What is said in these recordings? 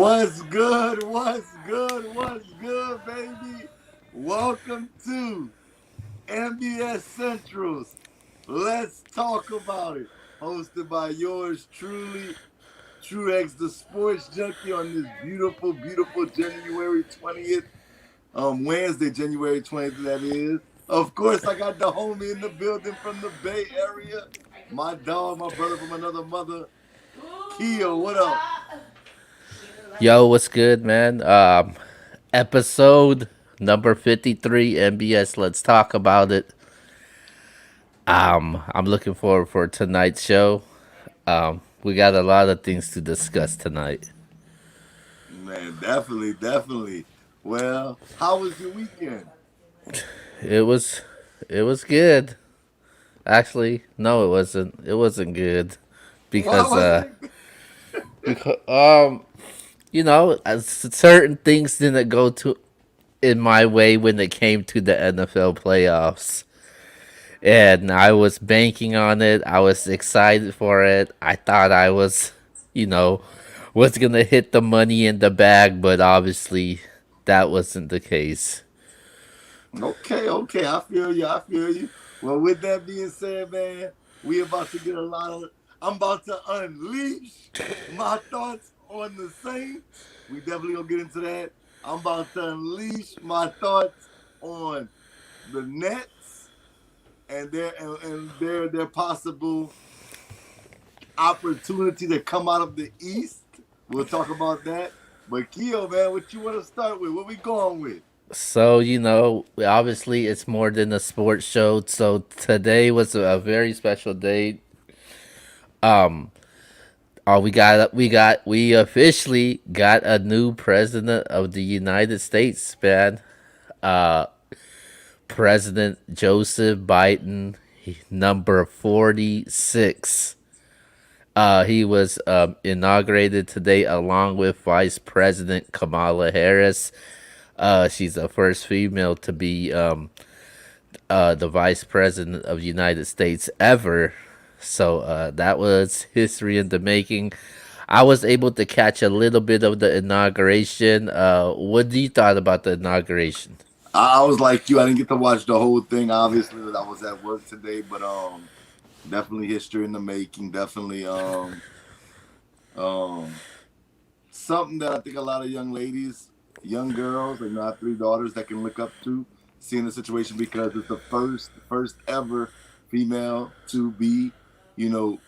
What's good? What's good? What's good, baby? Welcome to NBS Centrals. Let's talk about it. Hosted by yours truly, Truex, the sports junkie, on this beautiful, beautiful January 20th, Wednesday, January 20th, that is. Of course, I got the homie in the building from the Bay Area. My dog, my brother from another mother, Kia. What up? Yo, what's good, man? Episode number 53 NBS. Let's talk about it. I'm looking forward for tonight's show. We got a lot of things to discuss tonight. Man, definitely, definitely. Well, how was your weekend? It was, it was good. Actually, no, it wasn't. It wasn't good Why because, wasn't it good? because certain things didn't go to in my way when it came to the NFL playoffs. And I was banking on it. I was excited for it. I thought I was, you know, was gonna hit the money in the bag, but obviously that wasn't the case. Okay, okay, I feel you, I feel you. Well, with that being said, man, we about to get a lot of. I'm about to unleash my thoughts on the Saints. We definitely gonna get into that. I'm about to unleash my thoughts on the Nets and their possible opportunity to come out of the East. We'll talk about that. But Keo, man, what you want to start with? What we going with? So obviously it's more than a sports show. So today was a very special day. Um, we officially got a new president of the United States, man. Uh, President Joseph Biden, number 46. He was inaugurated today along with Vice President Kamala Harris. She's the first female to be the Vice President of the United States ever. So that was history in the making. I was able to catch a little bit of the inauguration. What do you thought about the inauguration? I was like you. I didn't get to watch the whole thing. Obviously, I was at work today, but definitely history in the making. Definitely um, something that I think a lot of young ladies, young girls, I have three daughters that can look up to, seeing the situation because it's the first ever female to be, you know,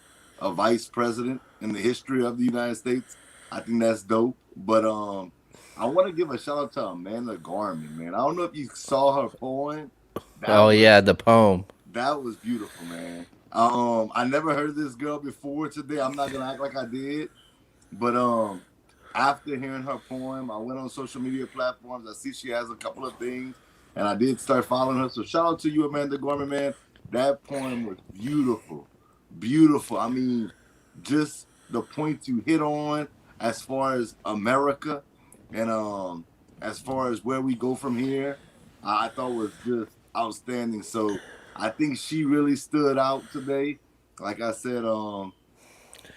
a vice president in the history of the United States. I think that's dope. But I want to give a shout out to Amanda Gorman, man. I don't know if you saw her poem. Oh That yeah, was the poem. that was beautiful, man. I never heard of this girl before today. I'm not gonna act like I did, but after hearing her poem, I went on social media platforms. I see she has a couple of things, and I did start following her. So shout out to you, Amanda Gorman, man. That poem was beautiful, beautiful. I mean, just the points you hit on as far as America and as far as where we go from here, I thought was just outstanding. So I think she really stood out today. Like I said,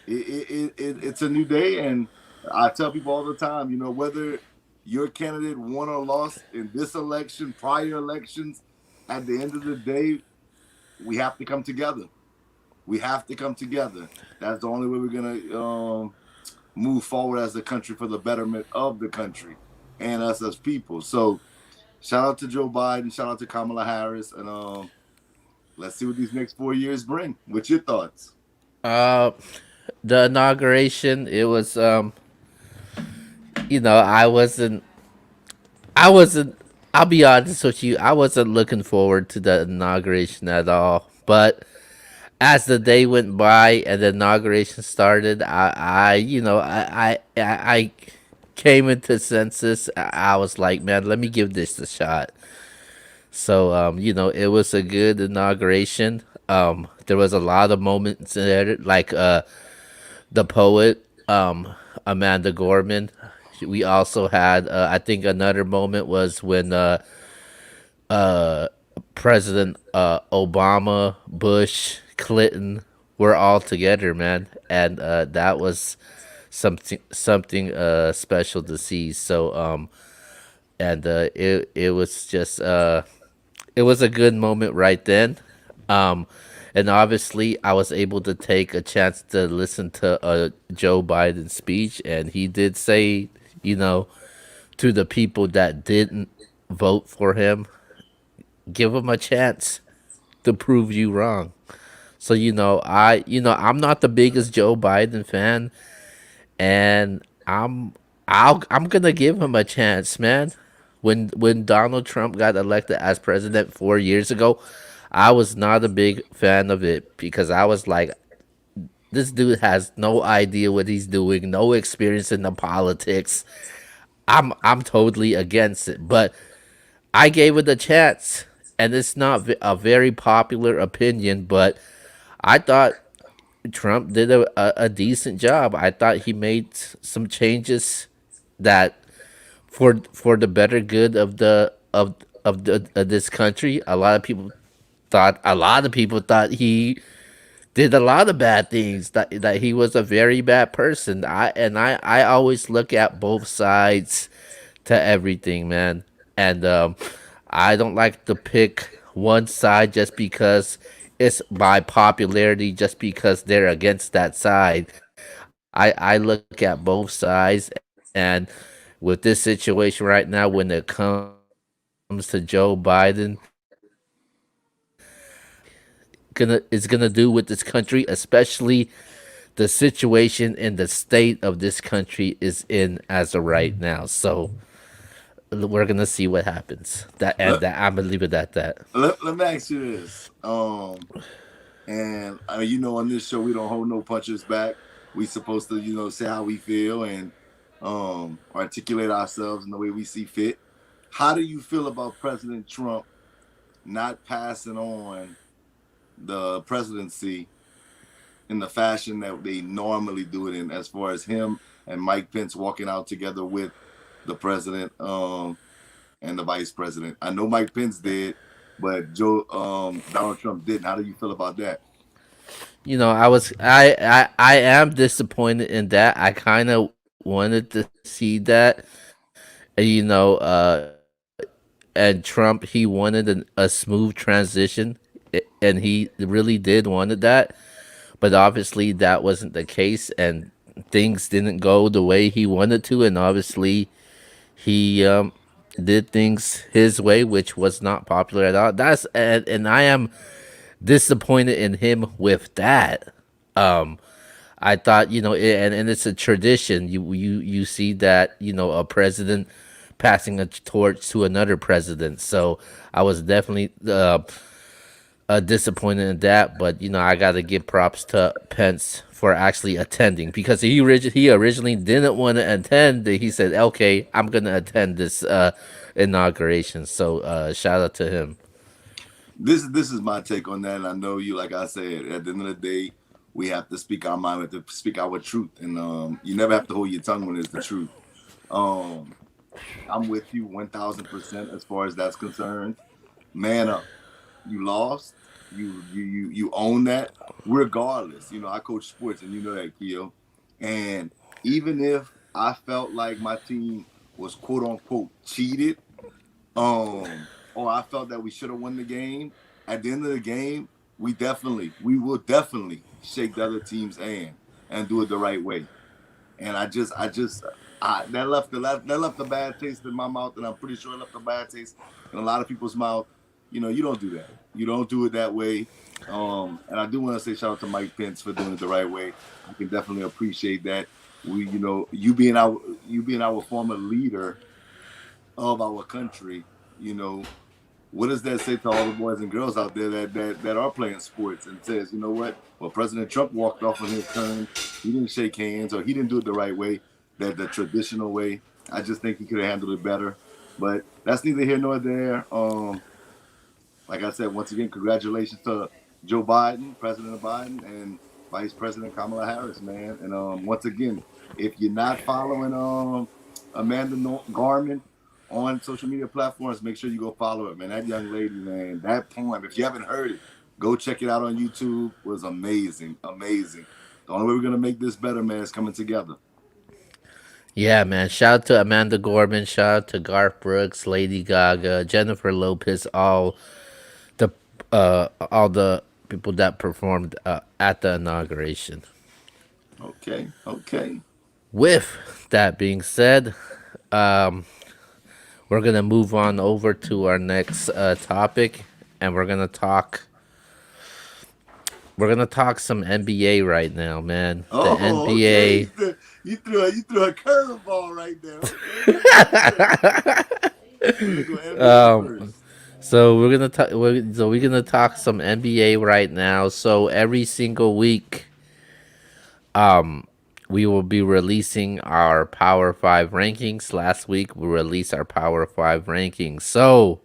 it's a new day, and I tell people all the time, whether your candidate won or lost in this election, prior elections, at the end of the day, we have to come together. We have to come together. That's the only way we're gonna move forward as a country for the betterment of the country and us as people. So shout out to Joe Biden, shout out to Kamala Harris, and let's see what these next 4 years bring. What's your thoughts? Uh, the inauguration. It was I wasn't. I'll be honest with you. I wasn't looking forward to the inauguration at all. But as the day went by and the inauguration started, I came into senses. I was like, man, let me give this a shot. So, it was a good inauguration. There was a lot of moments in there, like the poet, Amanda Gorman. We also had, I think, another moment was when uh, President Obama, Bush, Clinton were all together, man, and that was something special to see. So and it was just it was a good moment right then. Um, and obviously, I was able to take a chance to listen to Joe Biden's speech, and he did say, you know, to the people that didn't vote for him, give him a chance to prove you wrong. So I'm not the biggest Joe Biden fan, and I'm gonna give him a chance, man. When Donald Trump got elected as president 4 years ago, I was not a big fan of it because I was like, this dude has no idea what he's doing, no experience in the politics. I'm totally against it, but I gave it a chance, and it's not a very popular opinion, but I thought Trump did a decent job. I thought he made some changes that for the better good of this country. A lot of people thought he did a lot of bad things. That he was a very bad person. I always look at both sides to everything, man. And I don't like to pick one side just because it's by popularity, just because they're against that side. I look at both sides, and with this situation right now, when it comes to Joe Biden, I don't know what is gonna do with this country, especially the situation and the state of this country is in as of right now. So we're gonna see what happens. Let, I'm gonna leave it at that. let me ask you this. And I mean, on this show we don't hold no punches back. We supposed to, say how we feel and articulate ourselves in the way we see fit. How do you feel about President Trump not passing on the presidency in the fashion that they normally do it in, as far as him and Mike Pence walking out together with the president and the vice president? I know Mike Pence did, but Donald Trump didn't. How do you feel about that? I am disappointed in that. I kind of wanted to see that. And Trump, he wanted a smooth transition, and he really did wanted that. But obviously, that wasn't the case, and things didn't go the way he wanted to. And obviously, he did things his way, which was not popular at all. And I am disappointed in him with that. Um, I thought, and it's a tradition. You see that, a president passing a torch to another president. So I was definitely disappointed in that. But I got to give props to Pence for actually attending, because he originally didn't want to attend. He said, "Okay, I'm gonna attend this inauguration." So shout out to him. This is my take on that. And I know you, like I said, at the end of the day, we have to speak our mind, we have to speak our truth, and you never have to hold your tongue when it's the truth. Um, I'm with you 1,000% as far as that's concerned. Man up. You lost. You own that. Regardless, I coach sports, and you know that, Keo. And even if I felt like my team was quote unquote cheated, or I felt that we should have won the game, at the end of the game, we will definitely shake the other team's hand and do it the right way. And that left a bad taste in my mouth, and I'm pretty sure it left a bad taste in a lot of people's mouth. You don't do that. You don't do it that way. And I do want to say shout out to Mike Pence for doing it the right way. I can definitely appreciate that. You being our former leader of our country, you know, what does that say to all the boys and girls out there that are playing sports, and says, you know what? Well, President Trump walked off on his turn. He didn't shake hands, or he didn't do it the right way, that the traditional way. I just think he could have handled it better. But that's neither here nor there. Like I said, once again, congratulations to Joe Biden, President Biden, and Vice President Kamala Harris, man. And once again, if you're not following Amanda Garman on social media platforms, make sure you go follow it, man. That young lady, man, that poem, if you haven't heard it, go check it out on YouTube. Was amazing, amazing. The only way we're gonna make this better, man, is coming together. Yeah, man. Shout out to Amanda Gorman. Shout out to Garth Brooks, Lady Gaga, Jennifer Lopez, the all the people that performed at the inauguration. Okay, okay. With that being said, we're gonna move on over to our next topic, and we're gonna talk some NBA right now, man. The Oh, okay. NBA. You threw a curveball right there. Okay, okay. We're gonna go NBA first. So we're gonna talk some NBA right now. So every single week, we will be releasing our Power Five rankings. Last week we released our Power Five rankings. So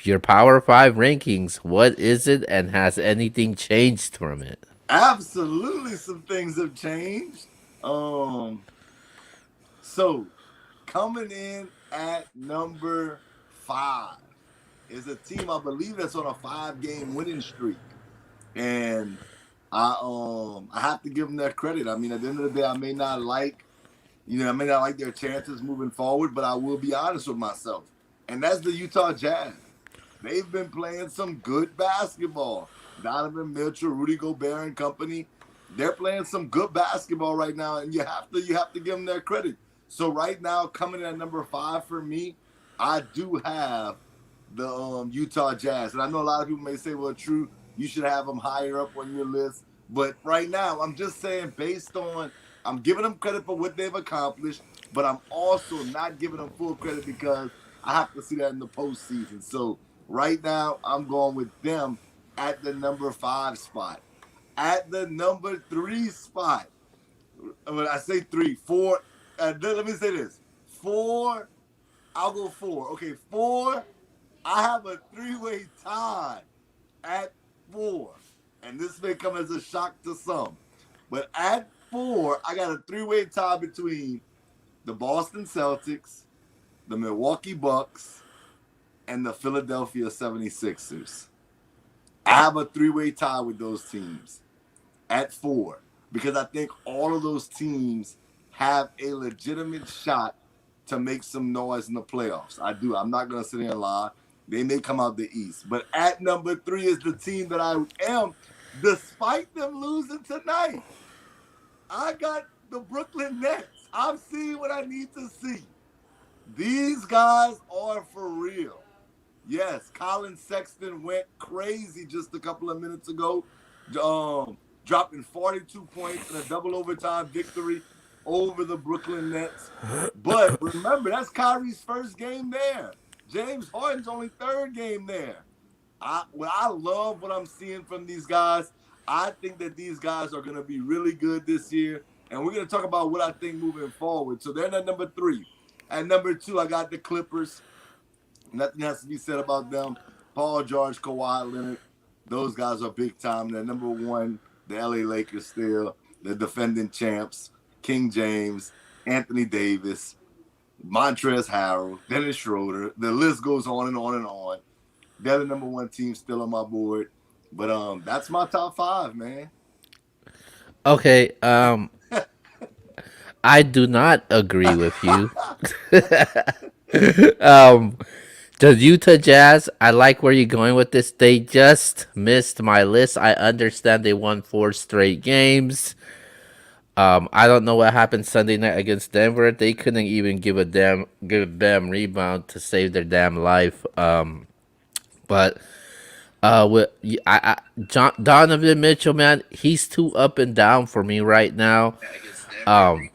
your Power Five rankings, what is it, and has anything changed from it? Absolutely, some things have changed. Um, so coming in at number 5 is a team I believe that's on a 5-game winning streak, and I have to give them their credit. I mean, at the end of the day, I may not like their chances moving forward, but I will be honest with myself, and that's the Utah Jazz. They've been playing some good basketball. Donovan Mitchell, Rudy Gobert, and company. They're playing some good basketball right now, and you have to give them their credit. So right now, coming in at number 5 for me, I do have the Utah Jazz, and I know a lot of people may say, "Well, true, you should have them higher up on your list." But right now, I'm just saying, based on I'm giving them credit for what they've accomplished, but I'm also not giving them full credit because I have to see that in the postseason. So right now, I'm going with them at the number 5 spot. At the number 3 spot, when I say 3, 4, let me say this: 4, I'll go 4. Okay, 4. I have a 3-way tie at 4, and this may come as a shock to some, but at 4, I got a 3-way tie between the Boston Celtics, the Milwaukee Bucks, and the Philadelphia 76ers. I have a 3-way tie with those teams at 4 because I think all of those teams have a legitimate shot to make some noise in the playoffs. I do. I'm not going to sit here and lie. They may come out the East. But at number 3 is the team that I am, despite them losing tonight. I got the Brooklyn Nets. I'm seeing what I need to see. These guys are for real. Yes, Colin Sexton went crazy just a couple of minutes ago, dropping 42 points in a double overtime victory over the Brooklyn Nets. But remember, that's Kyrie's first game there. James Harden's only third game there. I love what I'm seeing from these guys. I think that these guys are going to be really good this year. And we're going to talk about what I think moving forward. So they're at number 3. At number 2, I got the Clippers. Nothing has to be said about them. Paul George, Kawhi Leonard, those guys are big time. They're number 1, the LA Lakers still, the defending champs, King James, Anthony Davis, Montrezl Harrell, Dennis Schroeder. The list goes on and on and on. They're the number 1 team still on my board. But that's my top 5, man. Okay, I do not agree with you. The Utah Jazz, I like where you're going with this. They just missed my list. I understand they won 4 straight games. I don't know what happened Sunday night against Denver. They couldn't even give a damn rebound to save their damn life. But with Donovan Mitchell, man, he's too up and down for me right now. Um,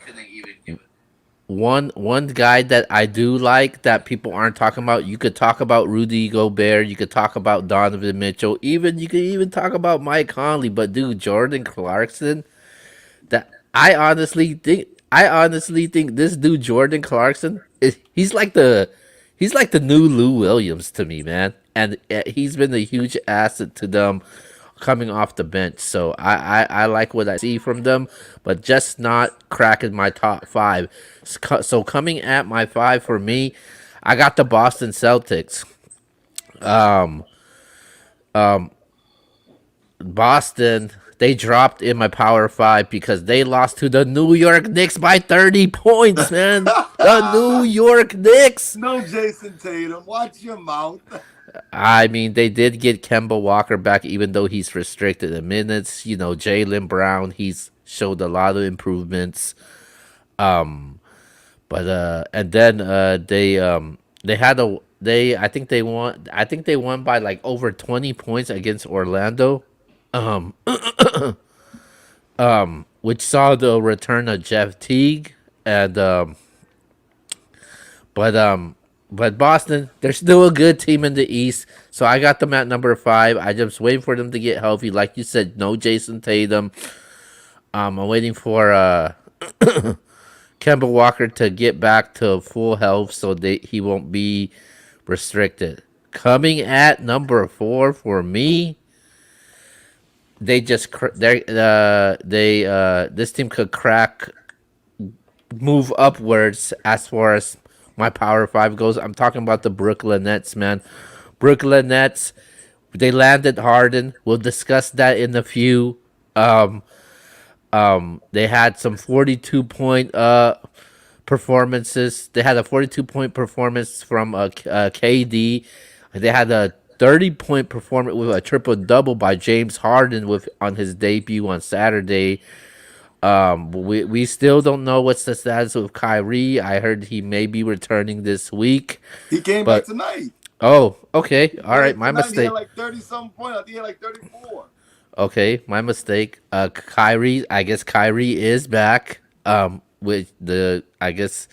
one guy that I do like that people aren't talking about. You could talk about Rudy Gobert. You could talk about Donovan Mitchell. Even you could even talk about Mike Conley. But dude, Jordan Clarkson. That I honestly think this dude Jordan Clarkson he's like the new Lou Williams to me, man. And he's been a huge asset to them coming off the bench. So I like what I see from them, but just not cracking my top 5. So coming at my 5 for me, I got the Boston Celtics. Um, Boston, they dropped in my Power Five because they lost to the New York Knicks by 30 points, man. The New York Knicks. No, Jason Tatum. Watch your mouth. I mean, they did get Kemba Walker back, even though he's restricted in minutes. You know, Jaylen Brown, he's showed a lot of improvements. But and then they had a they I think they won by like over 20 points against Orlando, which saw the return of Jeff Teague and but um but Boston, they're still a good team in the East, so I got them at number five. I just waiting for them to get healthy, like you said. No Jason Tatum. I'm waiting for Kemba Walker to get back to full health, so he won't be restricted. Coming at number four for me, this team could crack move upwards as far as my Power Five goes. I'm talking about the Brooklyn Nets, man. Brooklyn Nets, they landed Harden. We'll discuss that in a few. Um, they had some 42-point performances. They had a 42-point performance from KD. They had a 30-point performance with a triple double by James Harden with on his debut on Saturday. We still don't know what's the status of Kyrie. I heard he may be returning this week, He came back but tonight. oh, okay, He all played right, my tonight. He had mistake. like 30 something points. I think he had like 34. Okay, my mistake. Kyrie, I guess Kyrie is back. With the I guess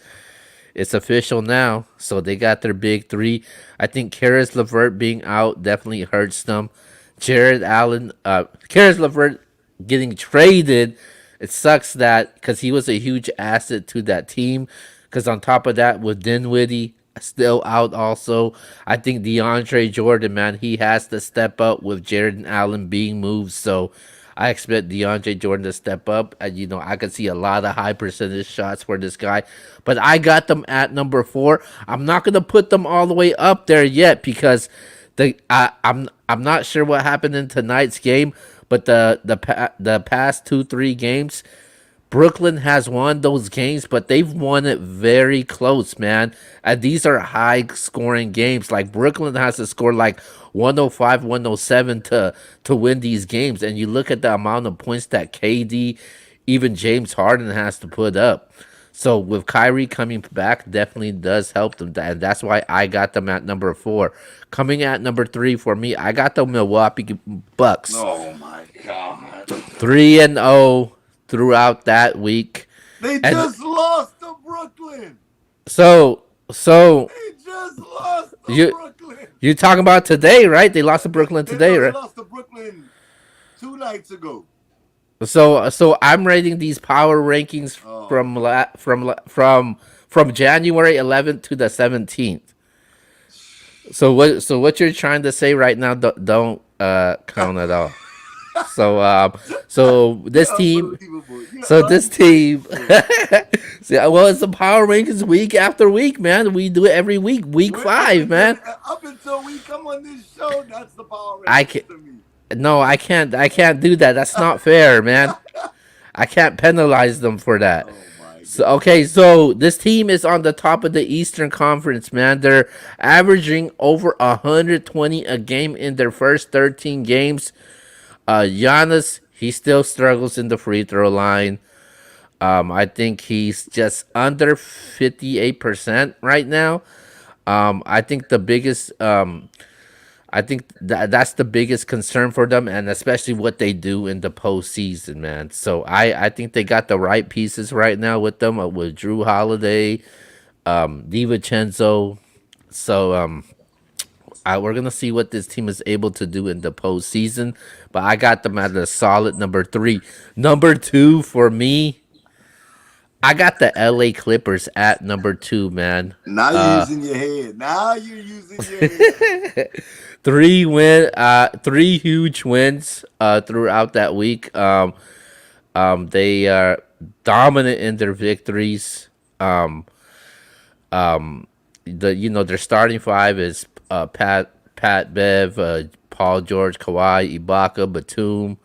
it's official now. So they got their big three. I think Karis LeVert being out definitely hurts them. Jared Allen, Karis LeVert getting traded. It sucks that because he was a huge asset to that team. Because on top of that, with Dinwiddie still out, also, I think DeAndre Jordan, man, he has to step up with Jared Allen being moved. So I expect DeAndre Jordan to step up, and I could see a lot of high percentage shots for this guy. But I got them at number four. I'm not gonna put them all the way up there yet because I'm not sure what happened in tonight's game, but the past 2-3 games, Brooklyn has won those games, but they've won it very close, man. And these are high scoring games. Like Brooklyn has to score like 105, 107 to win these games. And you look at the amount of points that KD, even James Harden has to put up. So with Kyrie coming back, definitely does help them. And that's why I got them at number four. Coming at number three for me, I got the Milwaukee Bucks. Oh my God. 3-0 throughout that week. They And just lost to Brooklyn. so They just lost to you Brooklyn. you talking about today, right? They lost to Brooklyn today, They right? lost to Brooklyn 2 nights ago. So I'm rating these power rankings Oh from my. from January 11th to the 17th. So what you're trying to say right now don't count at all. So so You're this team unbelievable. You're So this team, unbelievable. well, it's the power rankings week after week, man. We do it every week, week We're up five, until man. up until we come on this show. That's the power I can rankings to me. no, I can't do that. That's not fair, man. I can't penalize them for that. Oh my So God. okay, so this team is on the top of the Eastern Conference, man. They're averaging over 120 a game in their first 13 games. Giannis, he still struggles in the free throw line. I think he's just under 58% right now. I think that's the biggest concern for them, and especially what they do in the postseason, man. So I think they got the right pieces right now with them, with Drew Holiday, DiVincenzo. So we're gonna see what this team is able to do in the postseason. But I got them at a solid number three. Number two for me, I got the LA Clippers at number two, man. Now you're using your head. Now you're using your head. Three huge wins throughout that week. They are dominant in their victories. Their starting five is Pat Bev, Paul George, Kawhi, Ibaka, Batum.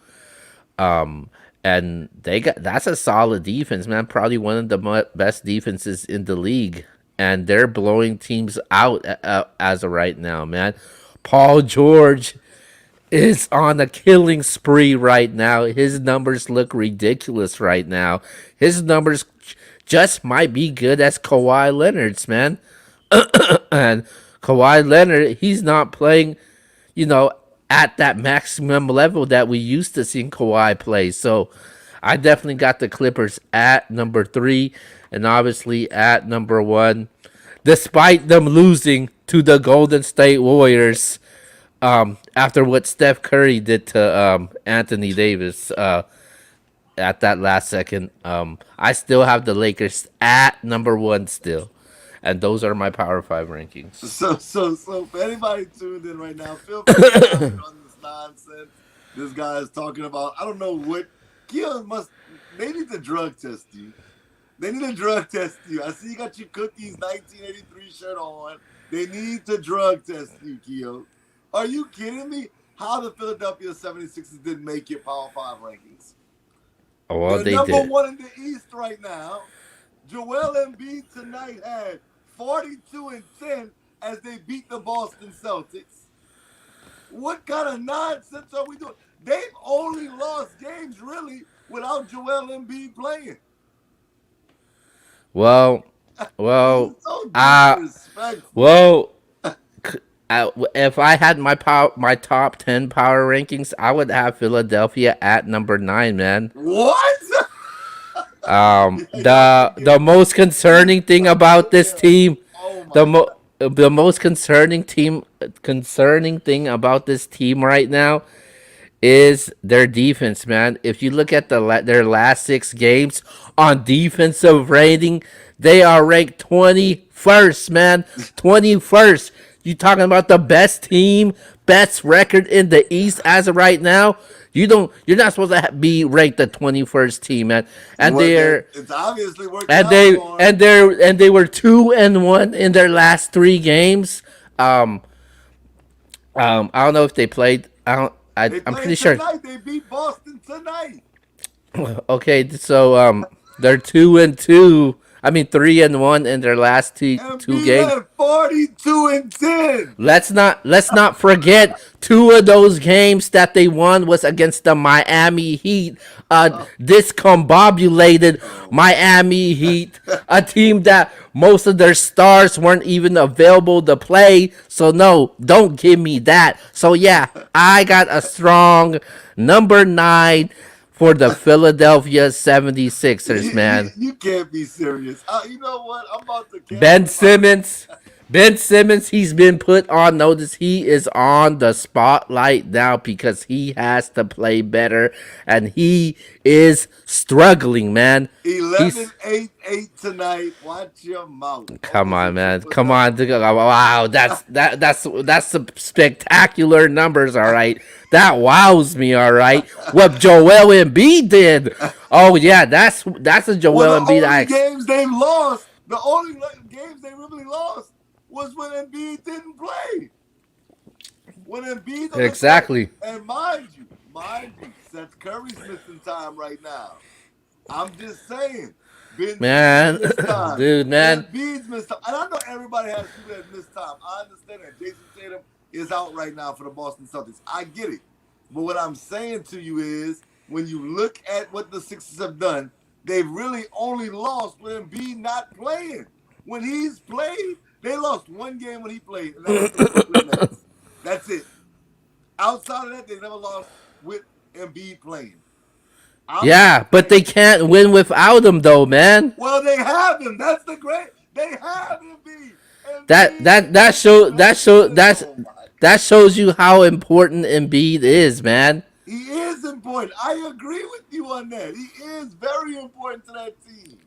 Um, and they got that's a solid defense, man. Probably one of the best defenses in the league, and they're blowing teams out as of right now, man. Paul George is on a killing spree right now. His numbers look ridiculous right now. His numbers just might be good as Kawhi Leonard's, man. And Kawhi Leonard, he's not playing, you know, at that maximum level that we used to seeing Kawhi play. So I definitely got the Clippers at number 3 and obviously at number 1, despite them losing to the Golden State Warriors after what Steph Curry did to Anthony Davis at that last second. I still have the Lakers at number 1 still. And those are my Power 5 rankings. So for anybody tuned in right now, feel free to comment on this nonsense this guy is talking about. I don't know what Kia must. They need to drug test you. They need to drug test you. I see you got your Cookies 1983 shirt on. They need to drug test you, Keo. Are you kidding me? How the Philadelphia 76ers didn't make your Power 5 rankings? Oh, well, They're they number did. 1 in the East right now. Joel Embiid tonight had 42 and 10 as they beat the Boston Celtics. What kind of nonsense are we doing? They've only lost games really without Joel Embiid playing. Well, This well, is so uh, disrespectful. well, if I had my top 10 power rankings, I would have Philadelphia at number 9, man. What? Y'all The forget. most concerning thing about this Yeah. team, Oh the my mo God. the most concerning thing about this team right now is their defense, man. If you look at their last 6 games on defensive rating, they are ranked 21st, man. 21st. You talking about the best team, best record in the East as of right now? You're not supposed to be ranked the 21st team, man. And Well, then they're it's obviously working and out they for and him. they were 2-1 in their last 3 games. Um, I don't know if they played. I don't. They I'm played pretty sure. tonight. They beat Boston tonight. Okay, so they're 2-2. I mean 3-1 in their last two Embiid games. had 42 and 10. Let's not forget 2 of those games that they won was against the Miami Heat. Oh, Discombobulated oh Miami Heat, a team that most of their stars weren't even available to play. So no, don't give me that. So yeah, I got a strong number 9 for the Philadelphia 76ers, man. you can't be serious. You know what? I'm about to Ben cancel my. Simmons. Ben Simmons, he's been put on notice. He is on the spotlight now because he has to play better and he is struggling, man. He's 11-8-8 tonight. Watch your mouth. Oh, come this on, is man. triple Come on. double. Wow, that's some spectacular numbers, all right. That wows me, all right. What Joel Embiid did. Oh yeah, that's a Well, Joel the Embiid only I games they've lost, the only games they really lost was when Embiid didn't play. When Embiid on the court, exactly. and mind you, Seth Curry's missing time right now. I'm just saying, Ben Simmons Man, missed time. dude, man. Embiid's missed time. And I know everybody has people that missed time. I understand that. Jason Tatum is out right now for the Boston Celtics. I get it. But what I'm saying to you is, when you look at what the Sixers have done, they've really only lost with Embiid not playing. When he's played, they lost 1 game when he played, and that was to the Brooklyn Nets. That's it. Outside of that, they never lost with Embiid playing. I'm just Yeah, but saying. they can't win without him, though, man. Well, they have him. That's the great. They have Embiid. That Embiid that that is show that show good. that's Oh my that God. shows you how important Embiid is, man. He is important. I agree with you on that. He is very important to that team.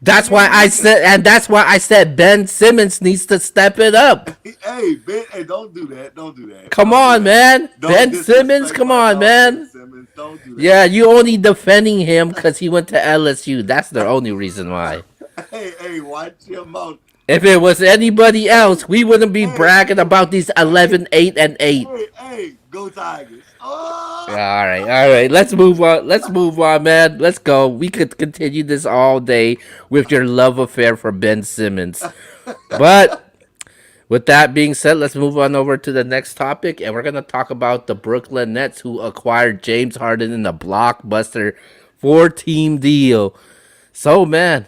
And they need him. That's why I said Ben Simmons needs to step it up. Hey, Ben, hey, don't do that. Don't do that. Come Don't do on, that. man. Don't Ben Simmons, disrespect come my on, dog, Ben man. Simmons. Don't do that. Yeah, you only defending him because he went to LSU. That's the only reason why. Hey, watch your mouth. If it was anybody else, we wouldn't be Hey, bragging about these hey, 11-8-8. hey, go Tigers. Oh! All right. Let's move on. Let's move on, man. Let's go. We could continue this all day with your love affair for Ben Simmons. But with that being said, let's move on over to the next topic, and we're gonna talk about the Brooklyn Nets, who acquired James Harden in a blockbuster four-team deal. So, man,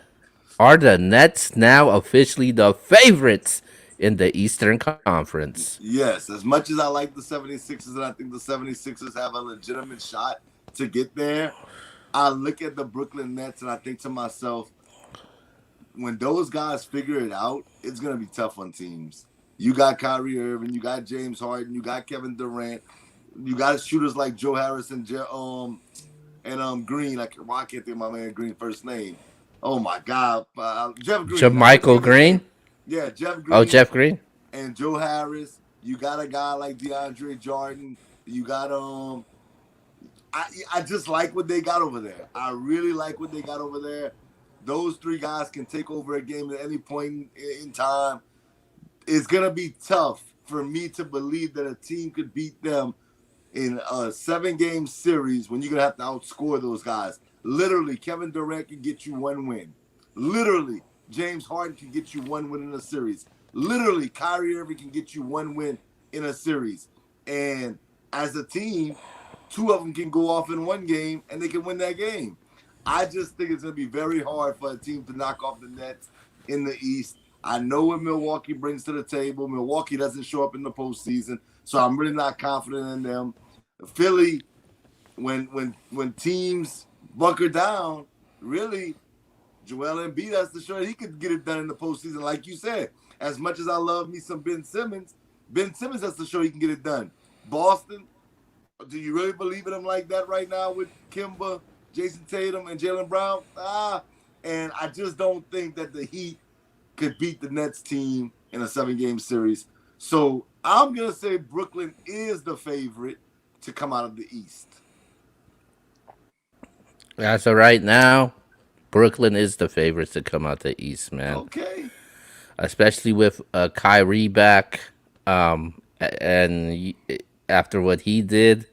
are the Nets now officially the favorites in the Eastern Conference? Yes, as much as I like the 76ers and I think the 76ers have a legitimate shot to get there, I look at the Brooklyn Nets and I think to myself, when those guys figure it out, it's going to be tough on teams. You got Kyrie Irving, you got James Harden, you got Kevin Durant, you got shooters like Joe Harris and Green. Like, well, I can't think of my man Green first name. Oh my God, Jeff Green. I couldn't Michael think of his Green? name. Yeah, Jeff Oh, Green Jeff Green? and Joe Harris. You got a guy like DeAndre Jordan. You got I just like what they got over there. I really like what they got over there. Those three guys can take over a game at any point in time. It's gonna be tough for me to believe that a team could beat them in a 7-game series when you're gonna have to outscore those guys. Literally, Kevin Durant can get you one win. Literally, James Harden can get you one win in a series. Literally, Kyrie Irving can get you one win in a series. And as a team, two of them can go off in one game and they can win that game. I just think it's going to be very hard for a team to knock off the Nets in the East. I know what Milwaukee brings to the table. Milwaukee doesn't show up in the postseason, so I'm really not confident in them. Philly, when teams bunker down, really, Joel Embiid has to show that he could get it done in the postseason. Like you said, as much as I love me some Ben Simmons has to show he can get it done. Boston, do you really believe in him like that right now with Kimba, Jason Tatum, and Jaylen Brown? And I just don't think that the Heat could beat the Nets team in a 7-game series. So I'm going to say Brooklyn is the favorite to come out of the East. As of right now, Brooklyn is the favorites to come out the East, man. Okay. Especially with Kyrie back, and after what he did,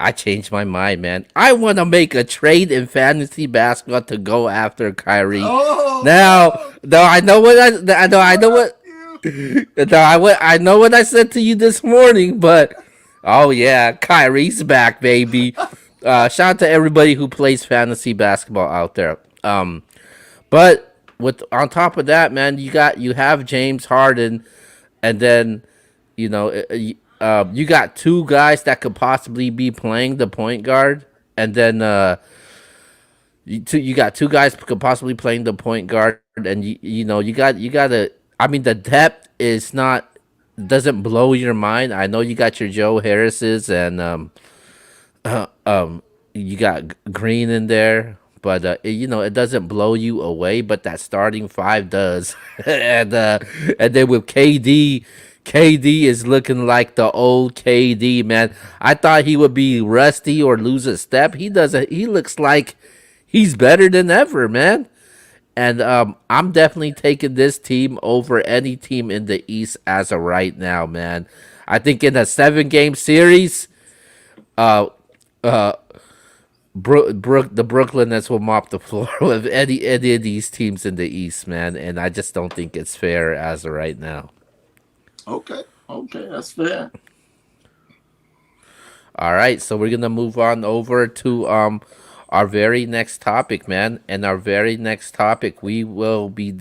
I changed my mind, man. I want to make a trade in fantasy basketball to go after Kyrie. Oh, Now, no. though I know what I know what Matthew. I know what I said to you this morning, but oh yeah, Kyrie's back, baby. Shout out to everybody who plays fantasy basketball out there. But with on top of that, man, you have James Harden, and then you know you got two guys that could possibly be playing the point guard, and then you got two guys could possibly playing the point guard, and you gotta. I mean, the depth is not doesn't blow your mind. I know you got your Joe Harris's and you got Green in there, but it doesn't blow you away. But that starting five does, and then with KD is looking like the old KD, man. I thought he would be rusty or lose a step. He doesn't. He looks like he's better than ever, man. And I'm definitely taking this team over any team in the East as of right now, man. I think in a 7-game series, uh, uh, the Brooklyn Nets will mop the floor with any of these teams in the East, man. And I just don't think it's fair as of right now. Okay. Okay. That's fair. All right, so we're gonna move on over to our very next topic, man. And our very next topic, we will be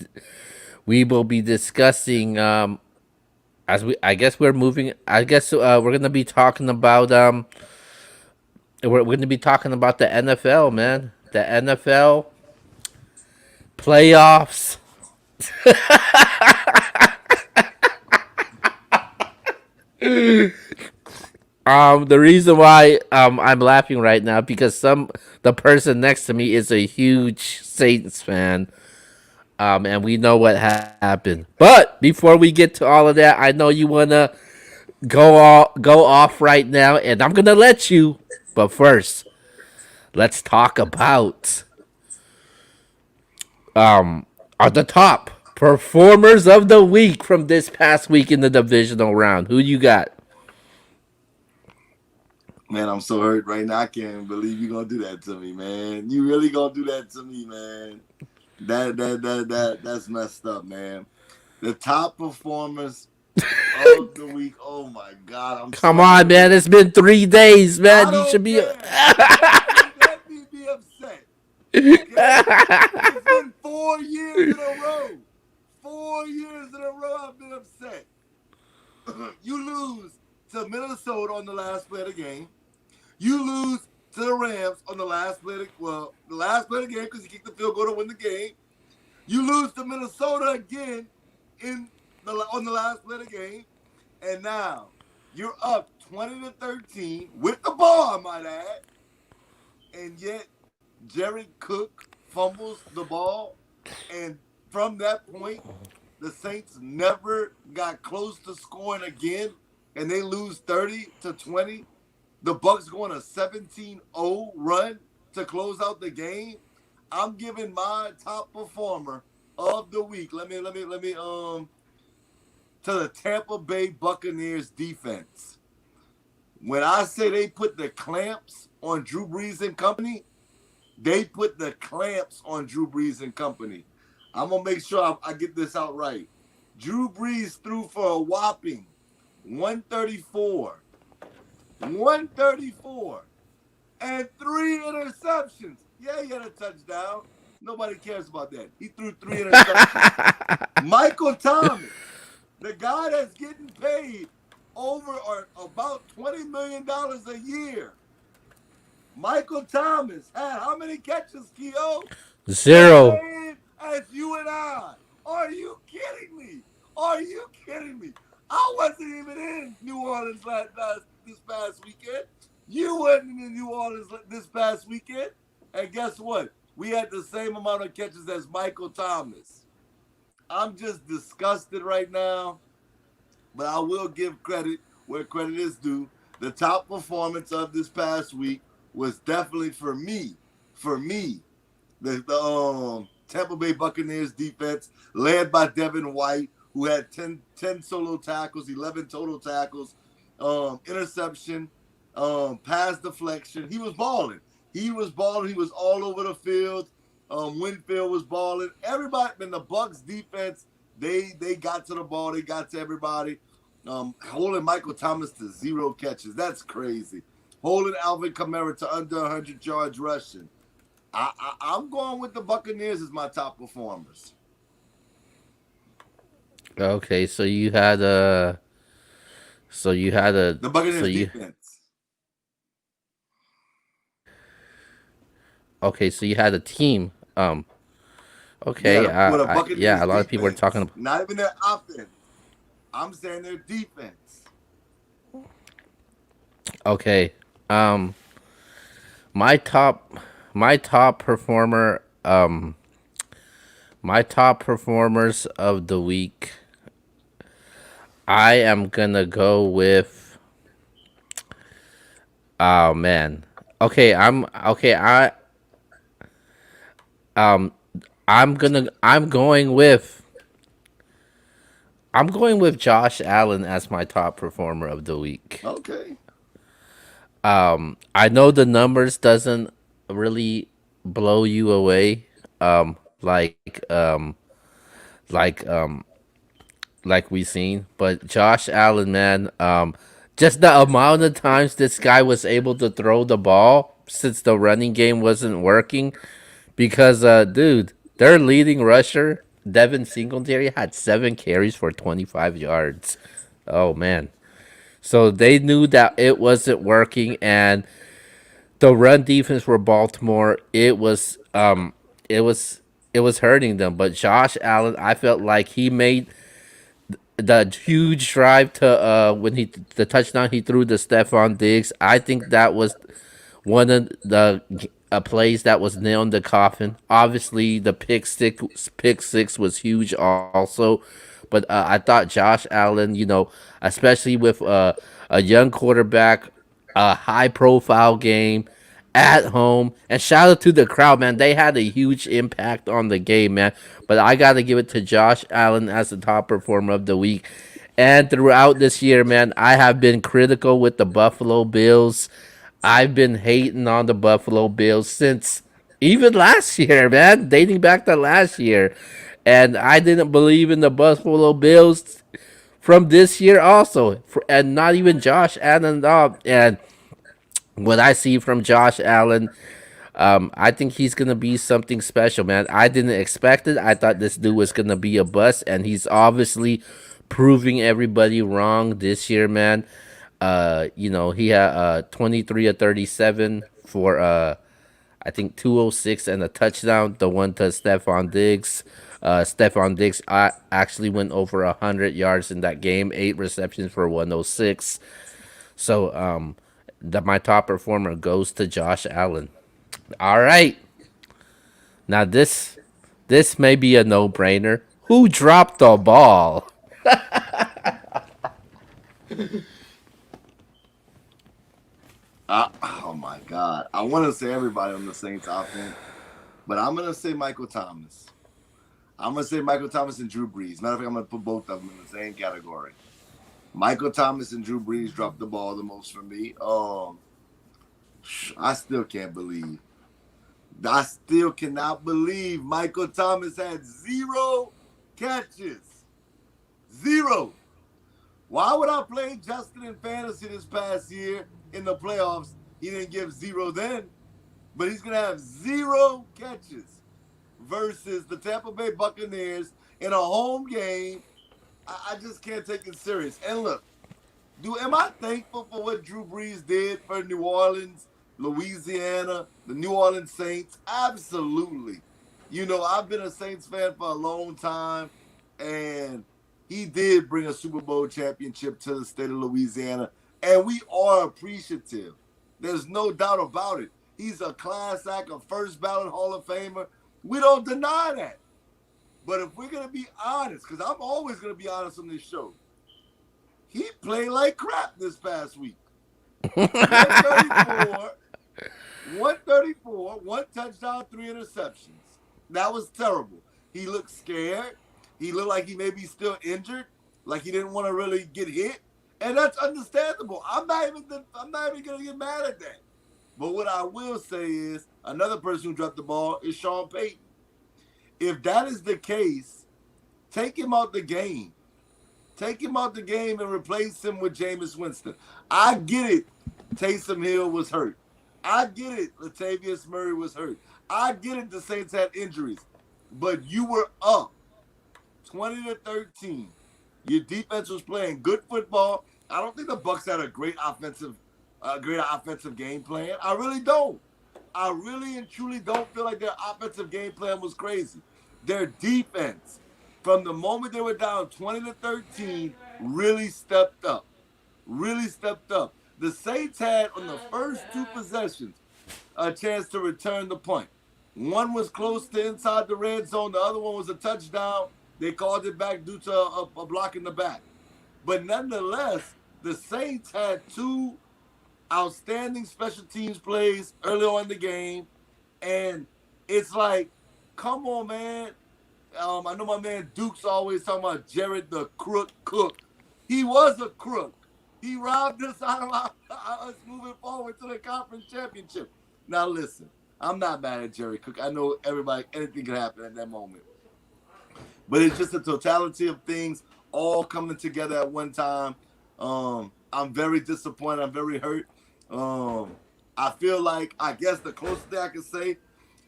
discussing as we I guess we're moving. I guess we're gonna be talking about we're gonna be talking about the NFL, man. The NFL playoffs. The reason why I'm laughing right now because the person next to me is a huge Saints fan. And we know what happened. But before we get to all of that, I know you wanna go off right now, and I'm gonna let you. But first, let's talk about are the top Performers of the week from this past week in the divisional round. Who you got? Man, I'm so hurt right now. I can't believe you're gonna do that to me, man. You really gonna do that to me, man. That's messed up, man. The top performers of the week. Oh my god, I'm Come so on, man. nervous. It's been 3 days, I man. You should don't be. care. Let me be upset. Okay? It's been 4 years in a row. 4 years in a row I've been upset. You lose to Minnesota on the last play of the game. You lose to the Rams on the last play of the last play of the game because you kicked the field goal to win the game. You lose to Minnesota again on the last play of the game. And now you're up 20-13 with the ball, I might add. And yet Jared Cook fumbles the ball. And from that point, the Saints never got close to scoring again. And they lose 30-20. The Bucks go on a 17-0 run to close out the game. I'm giving my top performer of the week. Let me to the Tampa Bay Buccaneers defense. When I say they put the clamps on Drew Brees and company, they put the clamps on Drew Brees and company. I'm going to make sure I get this out right. Drew Brees threw for a whopping 134. 134. And 3 interceptions. Yeah, he had a touchdown. Nobody cares about that. He threw 3 interceptions. Michael Thomas, the guy that's getting paid over or about $20 million a year. Michael Thomas had how many catches, Keo? The 0. same as you and I. Are you kidding me? Are you kidding me? I wasn't even in New Orleans this past weekend. You weren't in New Orleans this past weekend. And guess what? We had the same amount of catches as Michael Thomas. I'm just disgusted right now. But I will give credit where credit is due. The top performance of this past week was definitely for me. The Tampa Bay Buccaneers defense, led by Devin White, who had 10 solo tackles, 11 total tackles, interception, pass deflection. He was balling. He was all over the field. Winfield was balling. Everybody in the Bucks defense, they got to the ball. They got to everybody. Holding Michael Thomas to 0 catches. That's crazy. Holding Alvin Kamara to under 100 yards rushing. I'm going with the Buccaneers as my top performers. Okay, so you had a. So you had a. The So Buccaneers you. defense. Okay, so you had a team. Yeah, Okay. with a Yeah, Buccaneers a lot of people are defense. talking. Not even their offense. I'm saying their defense. Okay. Um, my top, my top performer. My top performers of the week. I am gonna go with. Oh man. Okay. I'm okay. Um. I'm going with. I'm going with Josh Allen as my top performer of the week. Okay. I know the numbers doesn't really blow you away. Um, like um, like um, like we seen, but Josh Allen, man, just the amount of times this guy was able to throw the ball since the running game wasn't working, because dude, their leading rusher Devin Singletary had 7 carries for 25 yards. Oh man. So they knew that it wasn't working, and the run defense for Baltimore, it was it was hurting them. But Josh Allen, I felt like he made the huge drive to when he the touchdown he threw to Stephon Diggs. I think that was one of the plays that was nailed in the coffin. Obviously, the pick six was huge also, but I thought Josh Allen, especially with a young quarterback, a high profile game, at home. And shout out to the crowd, man. They had a huge impact on the game, man. But I got to give it to Josh Allen as the top performer of the week. And throughout this year, man, I have been critical with the Buffalo Bills. I've been hating on the Buffalo Bills since even last year, man, dating back to last year. And I didn't believe in the Buffalo Bills from this year also. And not even Josh Allen. And what I see from Josh Allen, I think he's gonna be something special, man. I didn't expect it. I thought this dude was gonna be a bust, and he's obviously proving everybody wrong this year, man. He had 23 or 37 for I think 206 and a touchdown. The one to Stephon Diggs. Stephon Diggs actually went over 100 yards in that game, 8 receptions for 106. So my top performer goes to Josh Allen. All right. Now this may be a no-brainer. Who dropped the ball? Oh my God. I want to say everybody on the Saints offense, but I'm going to say Michael Thomas. I'm going to say Michael Thomas and Drew Brees. Matter of fact, I'm going to put both of them in the same category. Michael Thomas and Drew Brees dropped the ball the most for me. I still can't believe. I still cannot believe Michael Thomas had 0 catches. 0. Why would I play Justin in fantasy this past year in the playoffs? He didn't give 0 then, but he's going to have 0 catches versus the Tampa Bay Buccaneers in a home game. I just can't take it serious. And look, am I thankful for what Drew Brees did for New Orleans, Louisiana, the New Orleans Saints? Absolutely. I've been a Saints fan for a long time, and he did bring a Super Bowl championship to the state of Louisiana, and we are appreciative. There's no doubt about it. He's a class act, a first ballot Hall of Famer. We don't deny that. But if we're going to be honest, because I'm always going to be honest on this show, he played like crap this past week. 134, 134, 1 touchdown, 3 interceptions. That was terrible. He looked scared. He looked like he may be still injured, like he didn't want to really get hit, and that's understandable. I'm not even gonna get mad at that. But what I will say is another person who dropped the ball is Sean Payton. If that is the case, take him out the game. Take him out the game and replace him with Jameis Winston. I get it. Taysom Hill was hurt. I get it. Latavius Murray was hurt. I get it. The Saints had injuries, but you were up 20-13. Your defense was playing good football. I don't think the Bucs had a great offensive game plan. I really don't. I really and truly don't feel like their offensive game plan was crazy. Their defense, from the moment they were down 20-13, really stepped up. Really stepped up. The Saints had on the first 2 possessions a chance to return the punt. One was close to inside the red zone. The other one was a touchdown. They called it back due to a block in the back. But nonetheless, the Saints had 2 outstanding special teams plays early on in the game. And it's like, come on, man. I know my man Duke's always talking about Jared the Crook Cook. He was a crook. He robbed us out of us moving forward to the conference championship. Now listen, I'm not mad at Jerry Cook. I know anything could happen at that moment. But it's just the totality of things all coming together at one time. I'm very disappointed. I'm very hurt. I feel like, I guess the closest thing I can say,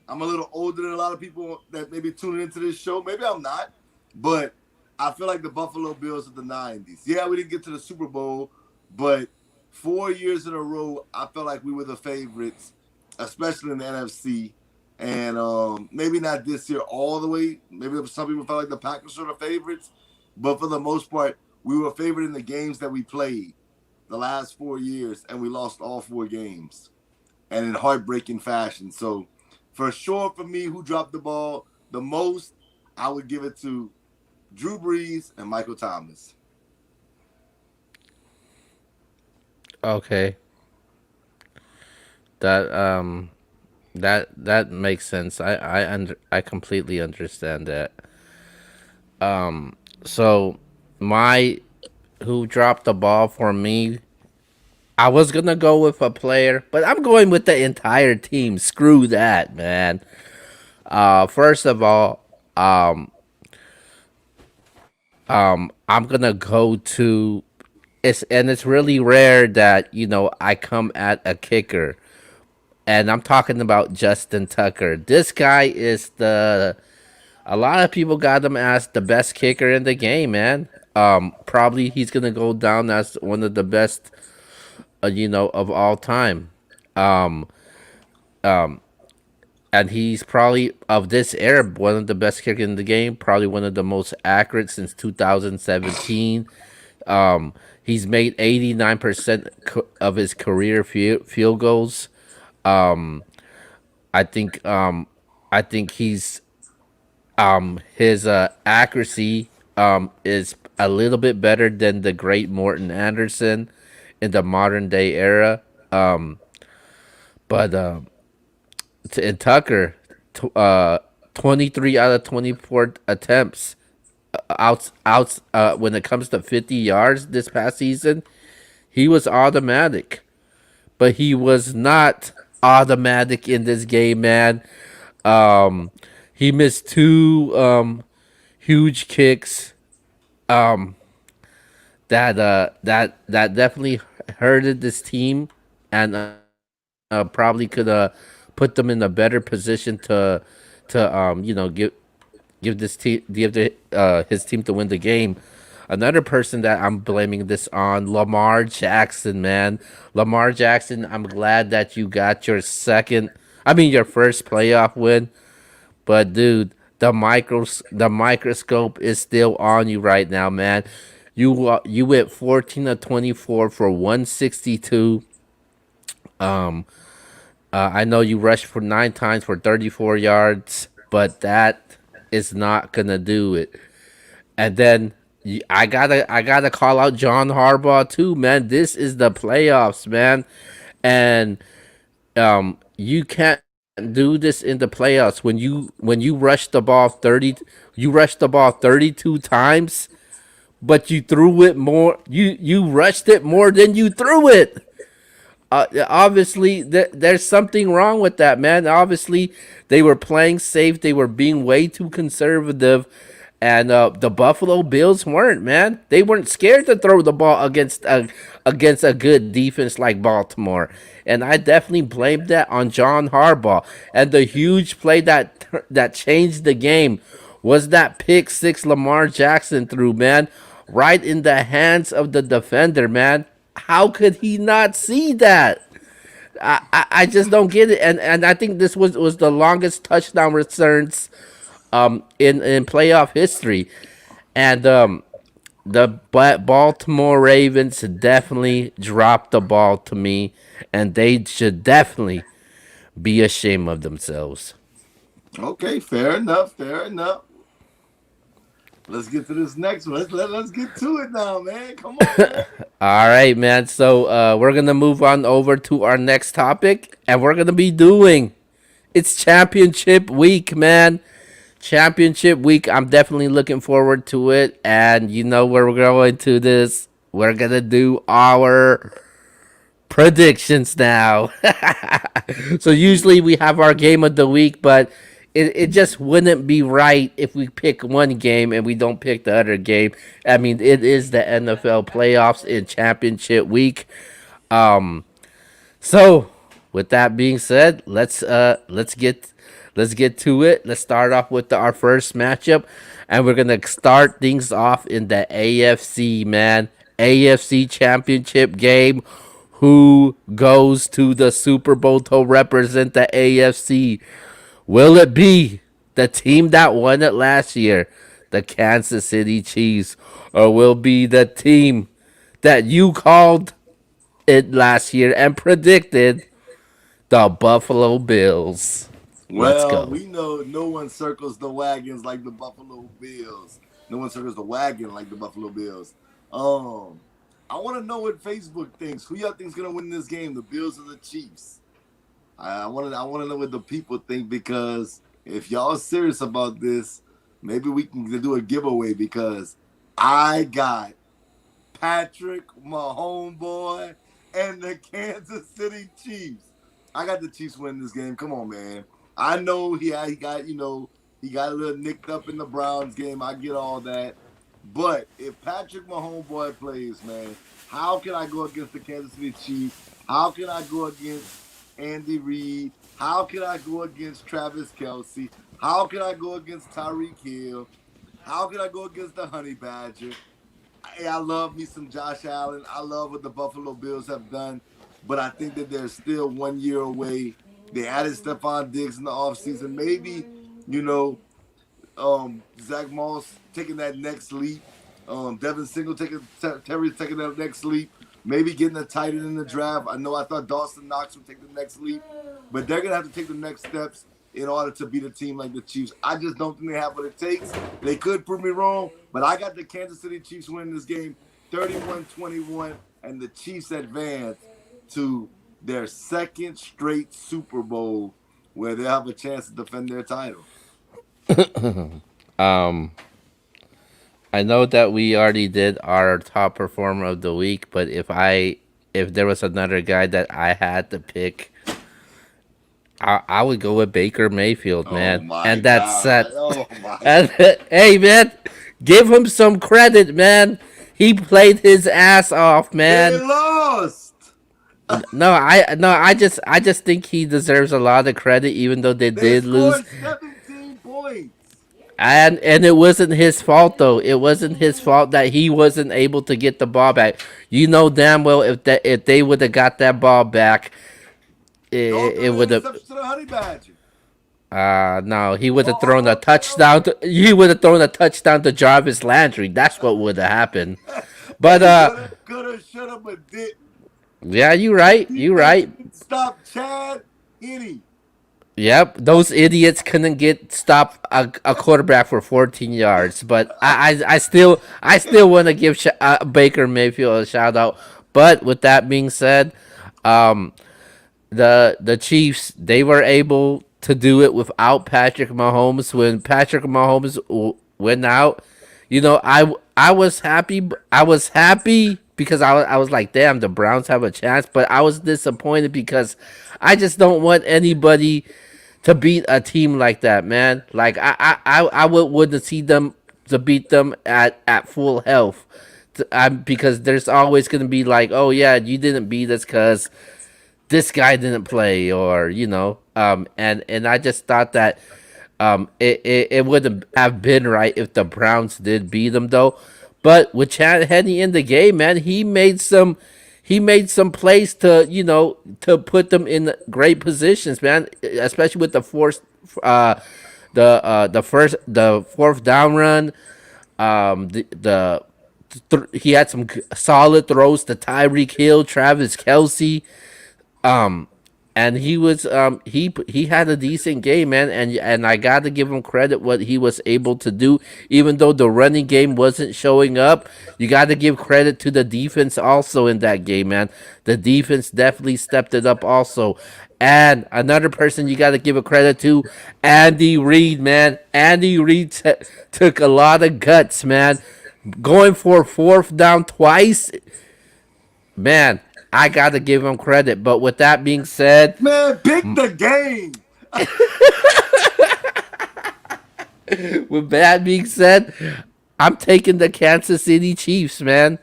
I'm a little older than a lot of people that maybe tuning into this show. Maybe I'm not, but I feel like the Buffalo Bills of the '90s. Yeah, we didn't get to the Super Bowl, but 4 years in a row, I felt like we were the favorites, especially in the NFC. And maybe not this year all the way. Maybe some people felt like the Packers were the favorites, but for the most part, we were favored in the games that we played the last 4 years, and we lost all 4 games, and in heartbreaking fashion. So, for sure, for me, who dropped the ball the most, I would give it to Drew Brees and Michael Thomas. Okay. That that makes sense. I completely understand that. So my who dropped the ball for me, I was gonna go with a player, but I'm going with the entire team. Screw that, man. First of all, I'm gonna go to it's really rare that I come at a kicker, and I'm talking about Justin Tucker. This guy is the a lot of people got him as the best kicker in the game, man. Probably he's gonna go down as one of the best, of all time. Um, and he's probably of this era one of the best kickers in the game. Probably one of the most accurate since 2017. He's made 89% of his career field goals. Um, I think I think his accuracy is a little bit better than the great Morton Anderson in the modern day era. But in Tucker, t- uh, 23 out of 24 attempts out when it comes to 50 yards this past season, he was automatic. But he was not automatic in this game, man. Um, he missed two huge kicks that definitely hurted this team, and probably could put them in a better position to give this team his team to win the game. Another person that I'm blaming this on, Lamar Jackson, man. Lamar Jackson, I'm glad that you got your first playoff win. But dude, the microscope is still on you right now, man. You went 14 of 24 for 162. Um, I know you rushed for 9 times for 34 yards, but that is not gonna do it. And then I gotta call out John Harbaugh too, man. This is the playoffs, man, and you can't do this in the playoffs when you rush the ball 32 times, but you threw it more. You rushed it more than you threw it. Obviously, there's something wrong with that, man. Obviously, they were playing safe. They were being way too conservative, and the Buffalo Bills weren't. Man, they weren't scared to throw the ball against a good defense like Baltimore. And I definitely blamed that on John Harbaugh. And the huge play that changed the game was that pick six Lamar Jackson threw, man, right in the hands of the defender, man. How could he not see that? I just don't get it. And I think this was the longest touchdown returns in playoff history. And the Baltimore Ravens definitely dropped the ball to me, and they should definitely be ashamed of themselves. Okay, fair enough. Fair enough. Let's get to this next one. Let's get to it now, man. Come on, man. All right, man. So we're gonna move on over to our next topic, and we're gonna be doing it's championship week, man. Championship week. I'm definitely looking forward to it, and you know where we're going to this. We're gonna do our predictions now. So usually we have our game of the week, but it just wouldn't be right if we pick one game and we don't pick the other game. I mean, it is the NFL playoffs in championship week. Um, so with that being said, let's get to it. Let's start off with our first matchup, and we're gonna start things off in the AFC, man. AFC Championship game. Who goes to the Super Bowl to represent the AFC? Will it be the team that won it last year, the Kansas City Chiefs, or will it be the team that you called it last year and predicted, the Buffalo Bills? Let's Well, go. we know no one circles the wagons like the Buffalo Bills. No one circles the wagon like the Buffalo Bills. I want to know what Facebook thinks. Who y'all think's gonna win this game? The Bills or the Chiefs? I want to know what the people think, because if y'all serious about this, maybe we can do a giveaway, because I got Patrick, my homeboy, and the Kansas City Chiefs. I got the Chiefs winning this game. Come on, man. I know he got he got a little nicked up in the Browns game. I get all that, but if Patrick, my homeboy, plays, man, how can I go against the Kansas City Chiefs? How can I go against Andy Reid? How can I go against Travis Kelsey? How can I go against Tyreek Hill? How can I go against the Honey Badger? Hey, I love me some Josh Allen. I love what the Buffalo Bills have done, but I think that they're still 1 year away. They added Stephon Diggs in the offseason. Maybe, you know, Zach Moss taking that next leap. Devin Single Terry's taking that next leap. Maybe getting a tight end in the draft. I thought Dawson Knox would take the next leap, but they're gonna have to take the next steps in order to beat a team like the Chiefs. I just don't think they have what it takes. They could prove me wrong, but I got the Kansas City Chiefs winning this game 31-21, and the Chiefs advance to their second straight Super Bowl, where they have a chance to defend their title. I know that we already did our top performer of the week, but if there was another guy that I had to pick, I would go with Baker Mayfield, Oh man. my And that's God. set. Oh my. And hey, man, give him some credit, man. He played his ass off, They man. lost. I just think he deserves a lot of credit, even though they They did lose. scored 17 points. And it wasn't his fault though. It wasn't his fault that he wasn't able to get the ball back. You know damn well if they would have got that ball back, Don't it throw the would have. interception to the Honey Badger. No, he would have thrown a Oh, okay, touchdown. He would have thrown a touchdown to Jarvis Landry. That's what would have happened. okay. But Hey, coulda, shoulda, but didn't. yeah, you right. You Defense right. couldn't stop Chad Henne. Yep, those idiots couldn't get stop a quarterback for 14 yards. But I still want to give Baker Mayfield a shout out. But with that being said, um, the Chiefs they were able to do it without Patrick Mahomes. When Patrick Mahomes went out, I was happy. I was happy because I was like, damn, the Browns have a chance. But I was disappointed because I just don't want anybody to beat a team like that, man. Like I would to see them to beat them at full health. Because there's always gonna be like, oh yeah, you didn't beat us because this guy didn't play, or and I just thought that it wouldn't have been right if the Browns did beat them though. But with Chad Henne in the game, man, he made some plays to put them in great positions, man. Especially with uh, the fourth down run. He had some solid throws to Tyreek Hill, Travis Kelsey, um, and he had a decent game, man, and I got to give him credit what he was able to do. Even though the running game wasn't showing up, you got to give credit to the defense also in that game, man. The defense definitely stepped it up also. And another person you got to give a credit to, Andy Reid, man. Andy Reid took a lot of guts, man. Going for fourth down twice, man, I got to give him credit. But with that being said, Man, pick the game. with that being said, I'm taking the Kansas City Chiefs, man.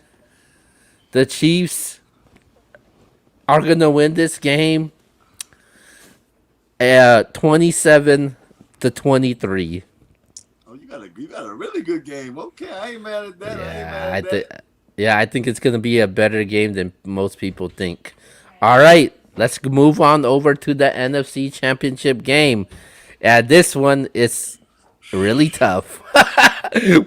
The Chiefs are gonna win this game, 27-23. Oh, you got a really good game. Okay, I ain't mad at that. I ain't Yeah, mad I at think. that. Yeah, I think it's gonna be a better game than most people think. All right, let's move on over to the NFC Championship game. This one is really tough.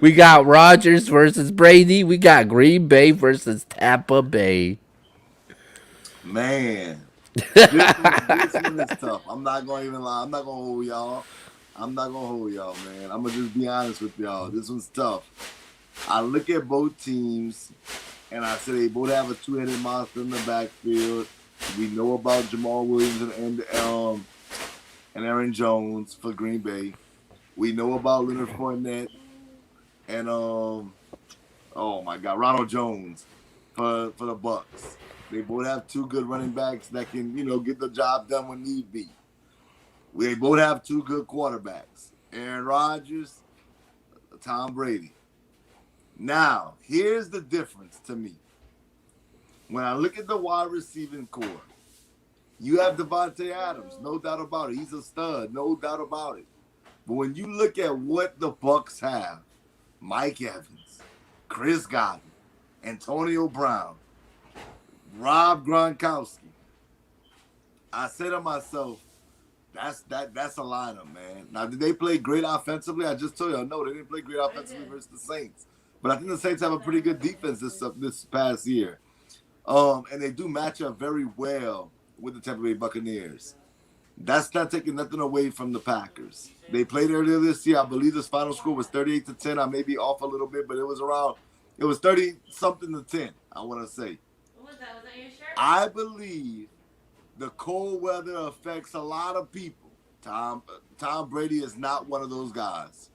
We got Rodgers versus Brady. We got Green Bay versus Tampa Bay. Man, this one is tough. I'm not gonna even lie. I'm not gonna hold y'all. I'm not gonna hold y'all, man. I'm gonna just be honest with y'all. This one's tough. I look at both teams and I say they both have a two-headed monster in the backfield. We know about Jamal Williams and Aaron Jones for Green Bay. We know about Leonard Fournette and oh my God, Ronald Jones for the Bucks. They both have two good running backs that can get the job done when need be. They both have two good quarterbacks, Aaron Rodgers, Tom Brady. Now, here's the difference to me. When I look at the wide receiving core, you have Devontae Adams, no doubt about it. He's a stud, no doubt about it. But when you look at what the Bucks have, Mike Evans, Chris Godwin, Antonio Brown, Rob Gronkowski, I say to myself, that's a lineup, man. Now, did they play great offensively? I just told you, no, they didn't play great offensively versus the Saints. But I think the Saints have a pretty good defense this past year. And they do match up very well with the Tampa Bay Buccaneers. That's not taking nothing away from the Packers. They played earlier this year. I believe this final score was 38-10. I may be off a little bit, but it was 30 something to 10, I want to say. What was that? Was that your shirt? I believe the cold weather affects a lot of people. Tom Brady is not one of those guys.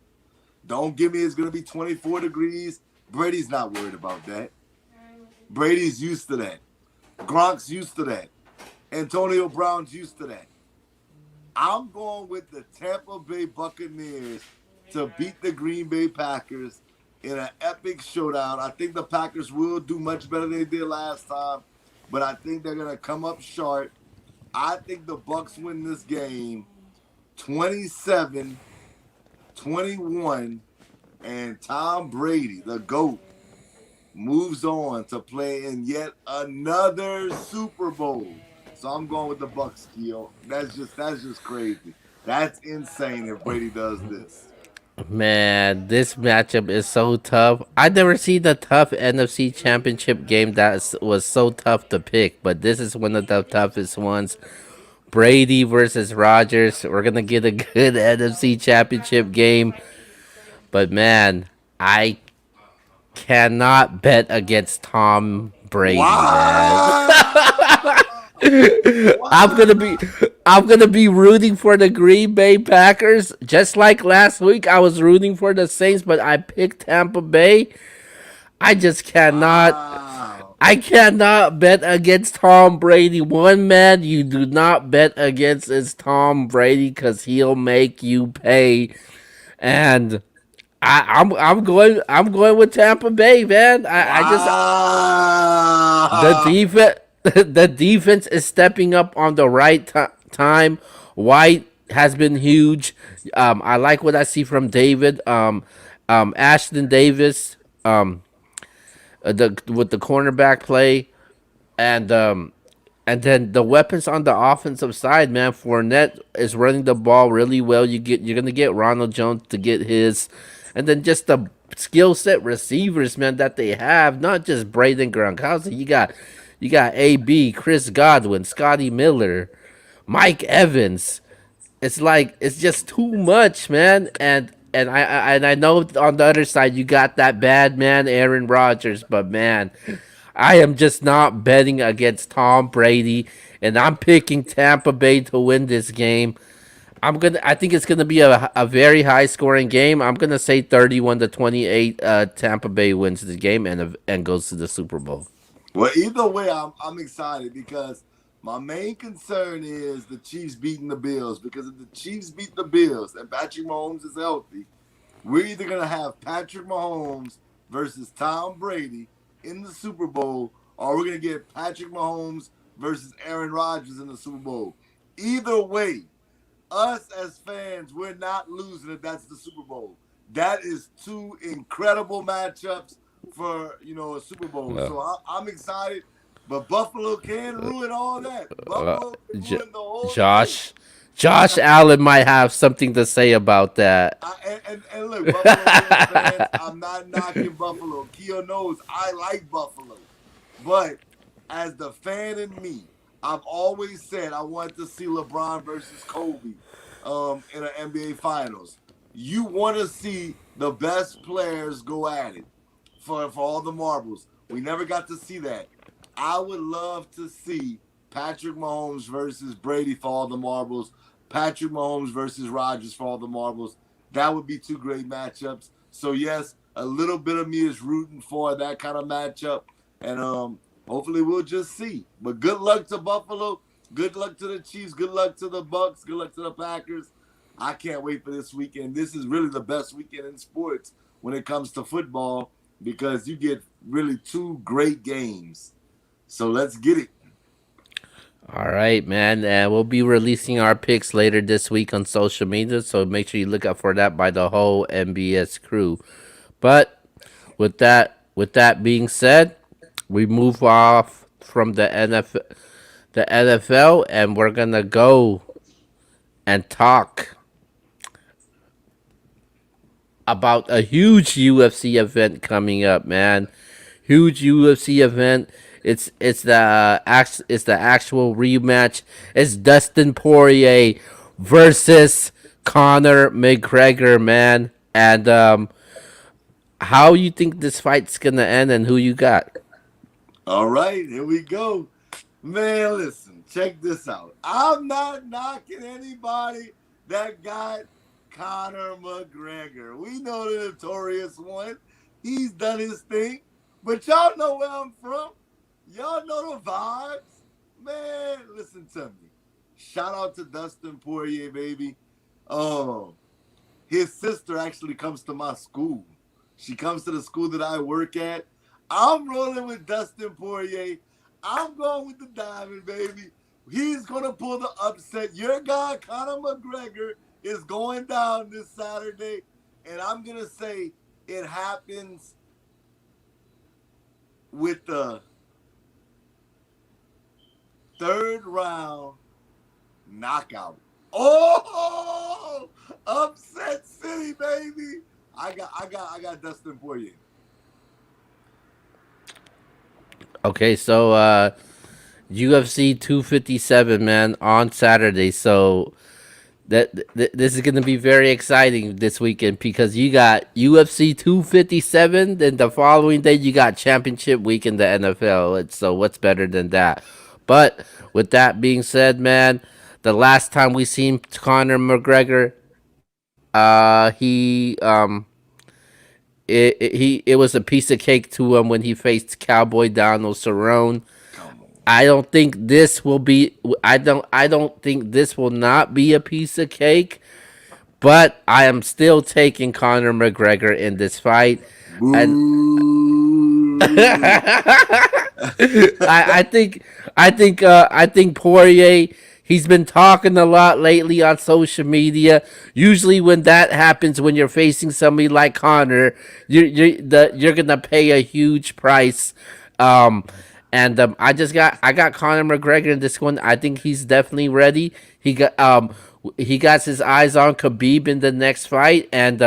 Don't give me it's going to be 24 degrees. Brady's not worried about that. Brady's used to that. Gronk's used to that. Antonio Brown's used to that. I'm going with the Tampa Bay Buccaneers to beat the Green Bay Packers in an epic showdown. I think the Packers will do much better than they did last time, but I think they're going to come up short. I think the Bucks win this game 27-21, and Tom Brady, the GOAT, moves on to play in yet another Super Bowl. So I'm going with the Bucks, Keo. That's just crazy. That's insane if Brady does this. Man, this matchup is so tough. I never seen a tough NFC Championship game was so tough to pick, but this is one of the toughest ones. Brady versus Rodgers. We're gonna get a good NFC Championship game, but man, I cannot bet against Tom Brady, man. Wow! I'm gonna be Wow! I'm gonna be rooting for the Green Bay Packers. Just like last week, I was rooting for the Saints, but I picked Tampa Bay. I just cannot. Wow! I cannot bet against Tom Brady. One man you do not bet against is Tom Brady because he'll make you pay. And I'm going with Tampa Bay, man. I just the Wow! defense the defense is stepping up on the right time. White has been huge. I like what I see from David. Ashton Davis. The with the cornerback play, and and then the weapons on the offensive side, man. Fournette is running the ball really well. You're gonna get Ronald Jones to get his, and then just the skill set receivers, man, that they have. Not just Braden Gronkowski. You got AB, Chris Godwin, Scotty Miller, Mike Evans. It's like it's just too much, man. And I know on the other side you got that bad man Aaron Rodgers, but man, I am just not betting against Tom Brady, and I'm picking Tampa Bay to win this game. I think it's gonna be a very high scoring game. I'm gonna say 31-28. Tampa Bay wins the game and goes to the Super Bowl. Well, either way, I'm excited because my main concern is the Chiefs beating the Bills. Because if the Chiefs beat the Bills and Patrick Mahomes is healthy, we're either gonna have Patrick Mahomes versus Tom Brady in the Super Bowl, or we're gonna get Patrick Mahomes versus Aaron Rodgers in the Super Bowl. Either way, us as fans, we're not losing if that's the Super Bowl. That is two incredible matchups for a Super Bowl. Uh, So I'm excited, but Buffalo can ruin all that. uh, Buffalo can J- ruin the whole thing. Josh Josh Allen might have something to say about that. And look, Buffalo Bills fans, I'm not knocking Buffalo. Keo knows I like Buffalo. But as the fan in me, I've always said I want to see LeBron versus Kobe in an NBA Finals. You want to see the best players go at it for all the marbles. We never got to see that. I would love to see Patrick Mahomes versus Brady for all the marbles. Patrick Mahomes versus Rodgers for all the marbles. That would be two great matchups. So yes, a little bit of me is rooting for that kind of matchup, and hopefully we'll just see. But good luck to Buffalo. Good luck to the Chiefs. Good luck to the Bucks. Good luck to the Packers. I can't wait for this weekend. This is really the best weekend in sports when it comes to football because you get really two great games. So let's get it. All right, man. And we'll be releasing our picks later this week on social media, so make sure you look out for that by the whole NBS crew. But with that being said, we move off from the NFL, and we're gonna go and talk about a huge UFC event coming up, man. Huge UFC event. It's the actual rematch. It's Dustin Poirier versus Conor McGregor, man. And how you think this fight's gonna end, and who you got? All right, here we go. Man, listen, check this out. I'm not knocking anybody that got Conor McGregor. We know the notorious one. He's done his thing. But y'all know where I'm from. Y'all know the vibes. Man, listen to me. Shout out to Dustin Poirier, baby. Oh, his sister actually comes to my school. She comes to the school that I work at. I'm rolling with Dustin Poirier. I'm going with the diamond, baby. He's going to pull the upset. Your guy, Conor McGregor, is going down this Saturday. And I'm going to say it happens with the third round knockout. Oh, upset city, baby. I got Dustin Poirier. Okay, so UFC 257, man, on Saturday. So this is gonna be very exciting this weekend because you got UFC 257. Then the following day you got Championship Week in the NFL. So what's better than that? But with that being said, man, the last time we seen Conor McGregor, it was a piece of cake to him when he faced Cowboy Donald Cerrone. Come on. I don't think this will be. I don't think this will not be a piece of cake. But I am still taking Conor McGregor in this fight, and Boo. I think Poirier. He's been talking a lot lately on social media. Usually, when that happens, when you're facing somebody like Connor, you're gonna pay a huge price. Um, and I got Conor McGregor in this one. I think he's definitely ready. He got his eyes on Khabib in the next fight, and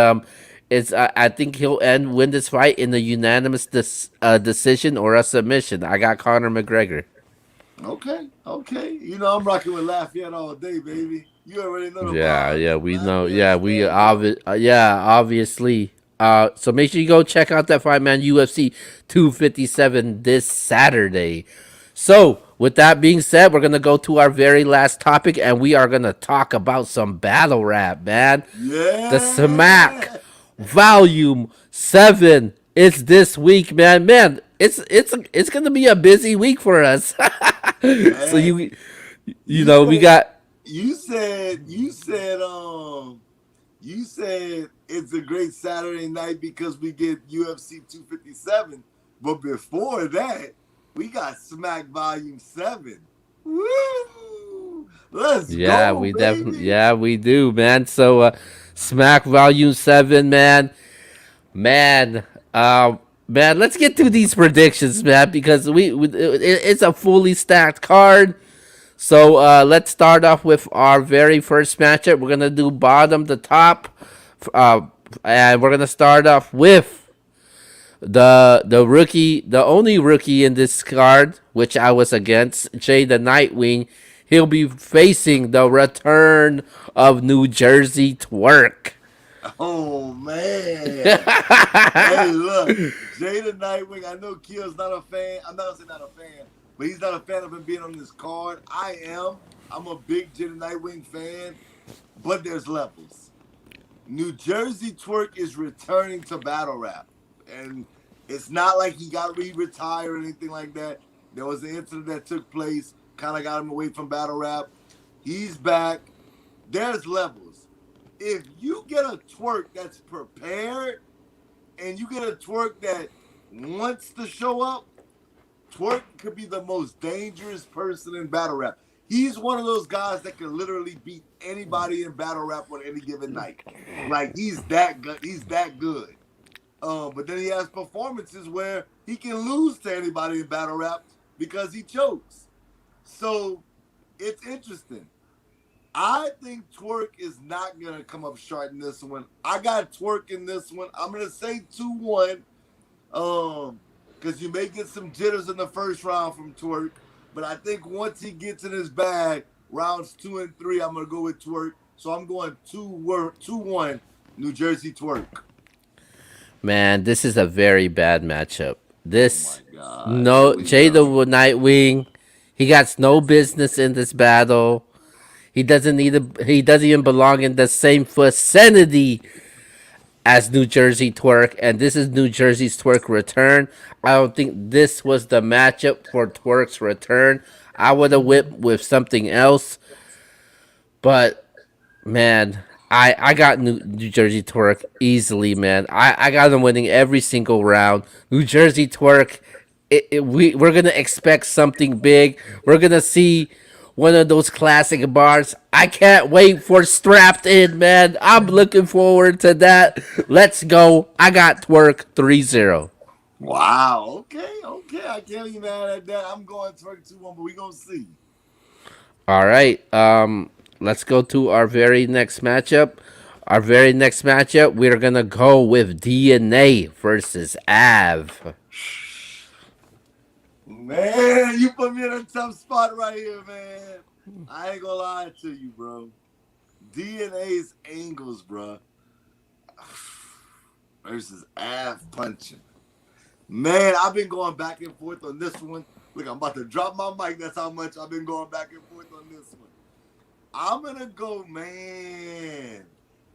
it's I think he'll win this fight in a unanimous decision or a submission. I got Conor McGregor. Okay, okay. You know I'm rocking with Lafayette all day, baby. You already know the Yeah, vibes. yeah, we know. Lafayette Yeah, we stand up. obviously. So make sure you go check out that fight, man. UFC 257 this Saturday. So with that being said, we're gonna go to our very last topic, and we are gonna talk about some battle rap, man. The Smack Yeah. Volume 7 is this week, man. Man, it's gonna be a busy week for us. So Man, you you know we said got. you said it's a great Saturday night because we get UFC 257. But before that, we got Smack Volume 7. Woo! Let's Yeah, go, we definitely, baby. yeah, we do, man. So, Smack Volume 7, man, man, man. Let's get to these predictions, man, because it's a fully stacked card. So, let's start off with our very first matchup. We're gonna do bottom to top, uh, and we're gonna start off with the rookie, the only rookie in this card, which I was against, Jay the Nightwing. He'll be facing the return of New Jersey Twerk. Oh, man. Hey, look, Jada Nightwing. I know Kia's not a fan. I'm not gonna say not a fan, but he's not a fan of him being on this card. I am. I'm a big Jada Nightwing fan, but there's levels. New Jersey Twerk is returning to battle rap, and it's not like he got retired or anything like that. There was an incident that took place, kind of got him away from battle rap. He's back. There's levels. If you get a twerk that's prepared and you get a twerk that wants to show up, Twerk could be the most dangerous person in battle rap. He's one of those guys that can literally beat anybody in battle rap on any given night. Like he's that good. He's that good. But then he has performances where he can lose to anybody in battle rap because he chokes. So it's interesting. I think Twerk is not gonna come up short in this one. I got Twerk in this one. I'm gonna say 2-1. Because you may get some jitters in the first round from Twerk, but I think once he gets in his bag, rounds 2 and 3, I'm gonna go with Twerk. So I'm going 2-1, New Jersey Twerk. Man, this is a very bad matchup. Oh my This God, here no we go. Jada with Nightwing. He got no business in this battle. He doesn't need a, he doesn't even belong in the same vicinity as New Jersey Twerk, and this is New Jersey's Twerk return. I don't think this was the matchup for Twerk's return. I would have went with something else, but man, I got New Jersey Twerk easily, man. I got him winning every single round. New Jersey Twerk, we're gonna expect something big. We're gonna see one of those classic bars. I can't wait for Strapped In, man. I'm looking forward to that. Let's go. I got Twerk 3-0. Wow. Okay. I can't be mad at that. I'm going Twerk 2-1, but we gonna see. All right. Let's go to our very next matchup. Our very next matchup, we're gonna go with DNA versus Av. Man, you put me in a tough spot right here, man. I ain't gonna lie to you, bro. DNA's angles, bro, versus Av punching. Man, I've been going back and forth on this one. Look, I'm about to drop my mic. That's how much I've been going back and forth on this one. I'm gonna go, man.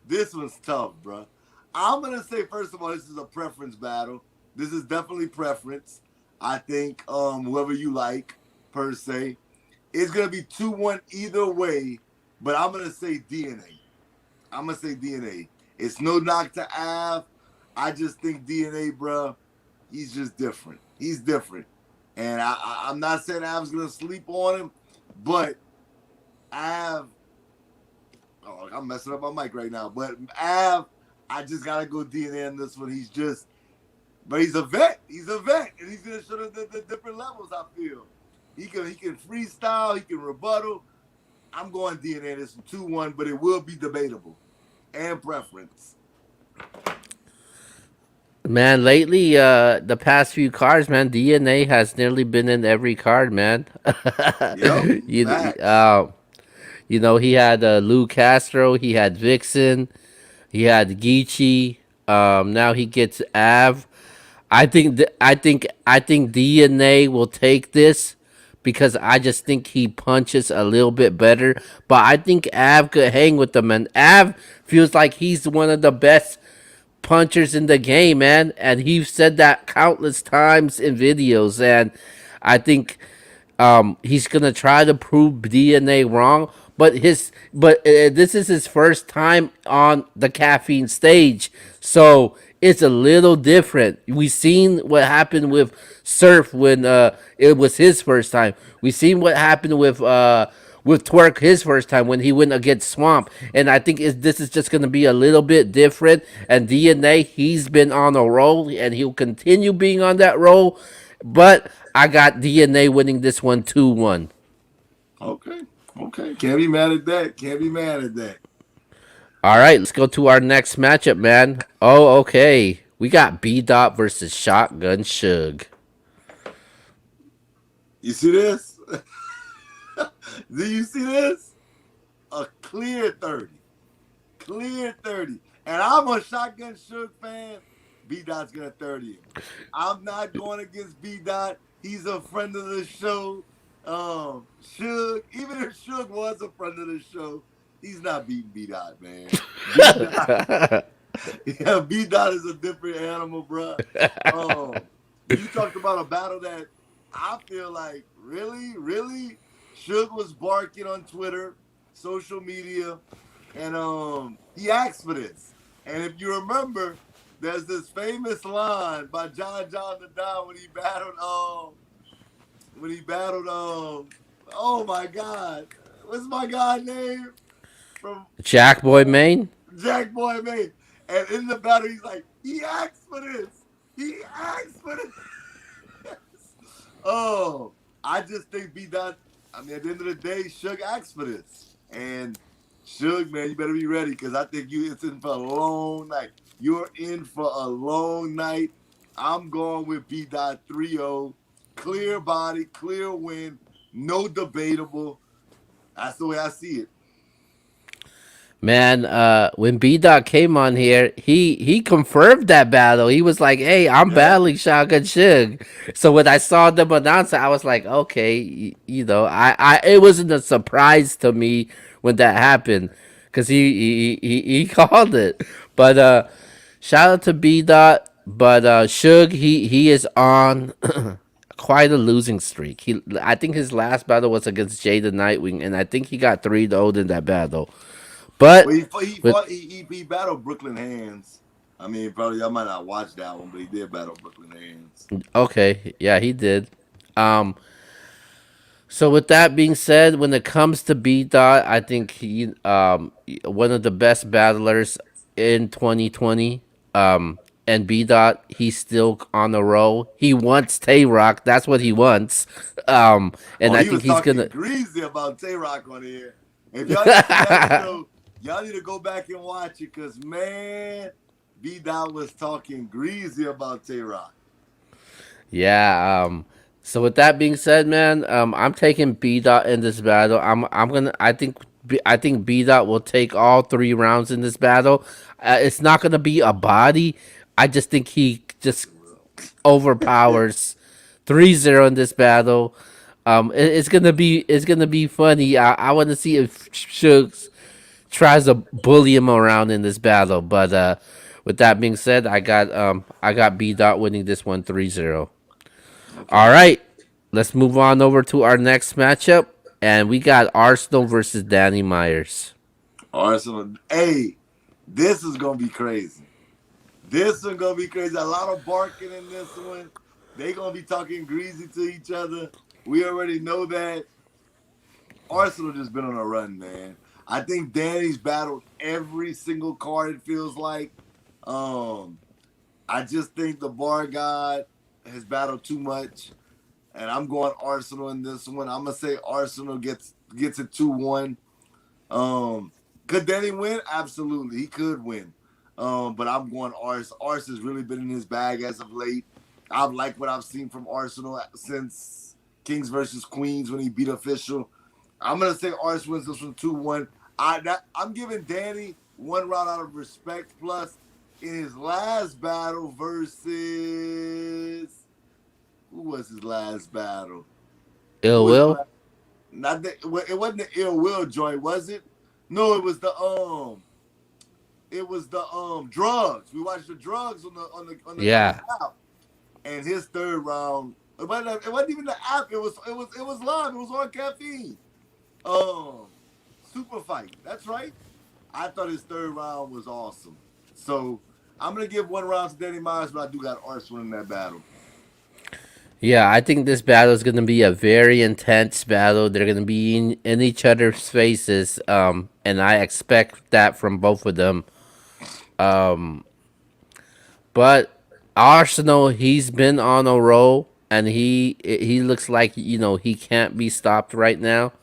This one's tough, bro. I'm gonna say first of all, this is a preference battle. This is definitely preference. I think whoever you like per se, it's gonna be 2-1 either way. But I'm gonna say DNA. I'm gonna say DNA. It's no knock to Av. I just think DNA, bro. He's just different. He's different, and I'm not saying Av's gonna sleep on him, but Av. Oh, I'm messing up my mic right now. But Av, I just gotta go DNA on this one. He's just, but he's a vet. He's a vet, and he's gonna show the different levels. I feel he can freestyle. He can rebuttal. I'm going DNA this 2-1, but it will be debatable and preference. Man, lately, the past few cards, man, DNA has nearly been in every card, man. Yep, you, facts. you know, he had Lou Castro, he had Vixen, he had Geechee. Now he gets Av. I think DNA will take this because I just think he punches a little bit better. But I think Av could hang with them, and Av feels like he's one of the best punchers in the game, man. And he said that countless times in videos. And I think he's gonna try to prove DNA wrong. But this is his first time on the caffeine stage, so it's a little different. We seen what happened with Surf when it was his first time. We seen what happened with Twerk his first time when he went against Swamp. And I think this is just going to be a little bit different. And DNA, he's been on a roll and he'll continue being on that roll. But I got DNA winning this one 2-1. Okay, okay. Can't be mad at that. Can't be mad at that. All right, let's go to our next matchup, man. Oh, okay. We got B Dot versus Shotgun Suge. You see this? Do you see this? A clear 30. Clear 30. And I'm a Shotgun Shook fan. B Dot's gonna 30 him. I'm not going against B Dot. He's a friend of the show. Suge, even if Suge was a friend of the show, he's not beating B Dot, man. B Dot, yeah, B Dot is a different animal, bruh. Um, you talked about a battle that I feel like really, Suge was barking on Twitter, social media, and he asked for this. And if you remember, there's this famous line by John the Don when he battled oh my god, what's my god name from Jack Boy Maine. Jack Boy May. And in the battle, he's like, he asked for this. He asked for this. Oh, I just think B Dot. I mean, at the end of the day, Suge asked for this, and Suge, man, you better be ready because I think it's in for a long night. You're in for a long night. I'm going with B Dot 3-0. Clear body, clear win, no debatable. That's the way I see it. Man, when B Dot came on here, he confirmed that battle. He was like, "Hey, I'm Yeah. battling Shotgun Suge." So when I saw them announce it, I was like, "Okay, you know, I it wasn't a surprise to me when that happened because he called it." But shout out to B Dot. But Suge, he is on quite a losing streak. I think his last battle was against Jada Nightwing, and I think he got 3-0 in that battle. Well, But he with fought he battled Brooklyn Hands. I mean, probably I might not watch that one, but he did battle Brooklyn Hands. okay, yeah, he did. Um, so with that being said, when it comes to B Dot, I think he one of the best battlers in 2020. And B Dot, he's still on the roll. He wants Tay Rock. That's what he wants. And Oh, I he think was he's talking gonna. greasy about Tay Rock on here. If y'all didn't see that show, y'all need to go back and watch it because man, B Dot was talking greasy about Tay Rock. Yeah. So with that being said, man, I'm taking B Dot in this battle. I'm gonna. I think B Dot will take all 3 rounds in this battle. It's not gonna be a body. I just think he just overpowers 3-0 in this battle. It's gonna be funny. I want to see if Shug tries to bully him around in this battle. But with that being said, I got B Dot winning this one 3-0. All Okay. right, let's move on over to our next matchup, and we got Arsenal versus Danny Myers. Arsenal. Hey, this is gonna be crazy. This one gonna be crazy. A lot of barking in this one. They gonna be talking greasy to each other. We already know that. Arsenal just been on a run, man. I think Danny's battled every single card. It feels like. Um, I just think the bar god has battled too much, and I'm going Arsenal in this one. I'm gonna say Arsenal gets it 2-1. Could Danny win? Absolutely, he could win. But I'm going Ars. Ars has really been in his bag as of late. I've liked what I've seen from Arsenal since Kings versus Queens when he beat Official. I'm gonna say Ars wins this one 2-1. I'm giving Danny 1 round out of respect. Plus, in his last battle versus who was his last battle? Who Ill was the Will? last? Not that it wasn't the ill will joint, was it? No, it was the drugs. We watched the drugs on the Yeah. app, and his third round. It wasn't even the app. It was live. It was on caffeine. Um, super fight. That's right. I thought his third round was awesome. So I'm gonna give 1 round to Danny Myers, but I do got Arsenal in that battle. Yeah, I think this battle is going to be a very intense battle. They're going to be in each other's faces, and I expect that from both of them. Um, but Arsenal, he's been on a roll, and he looks like he can't be stopped right now.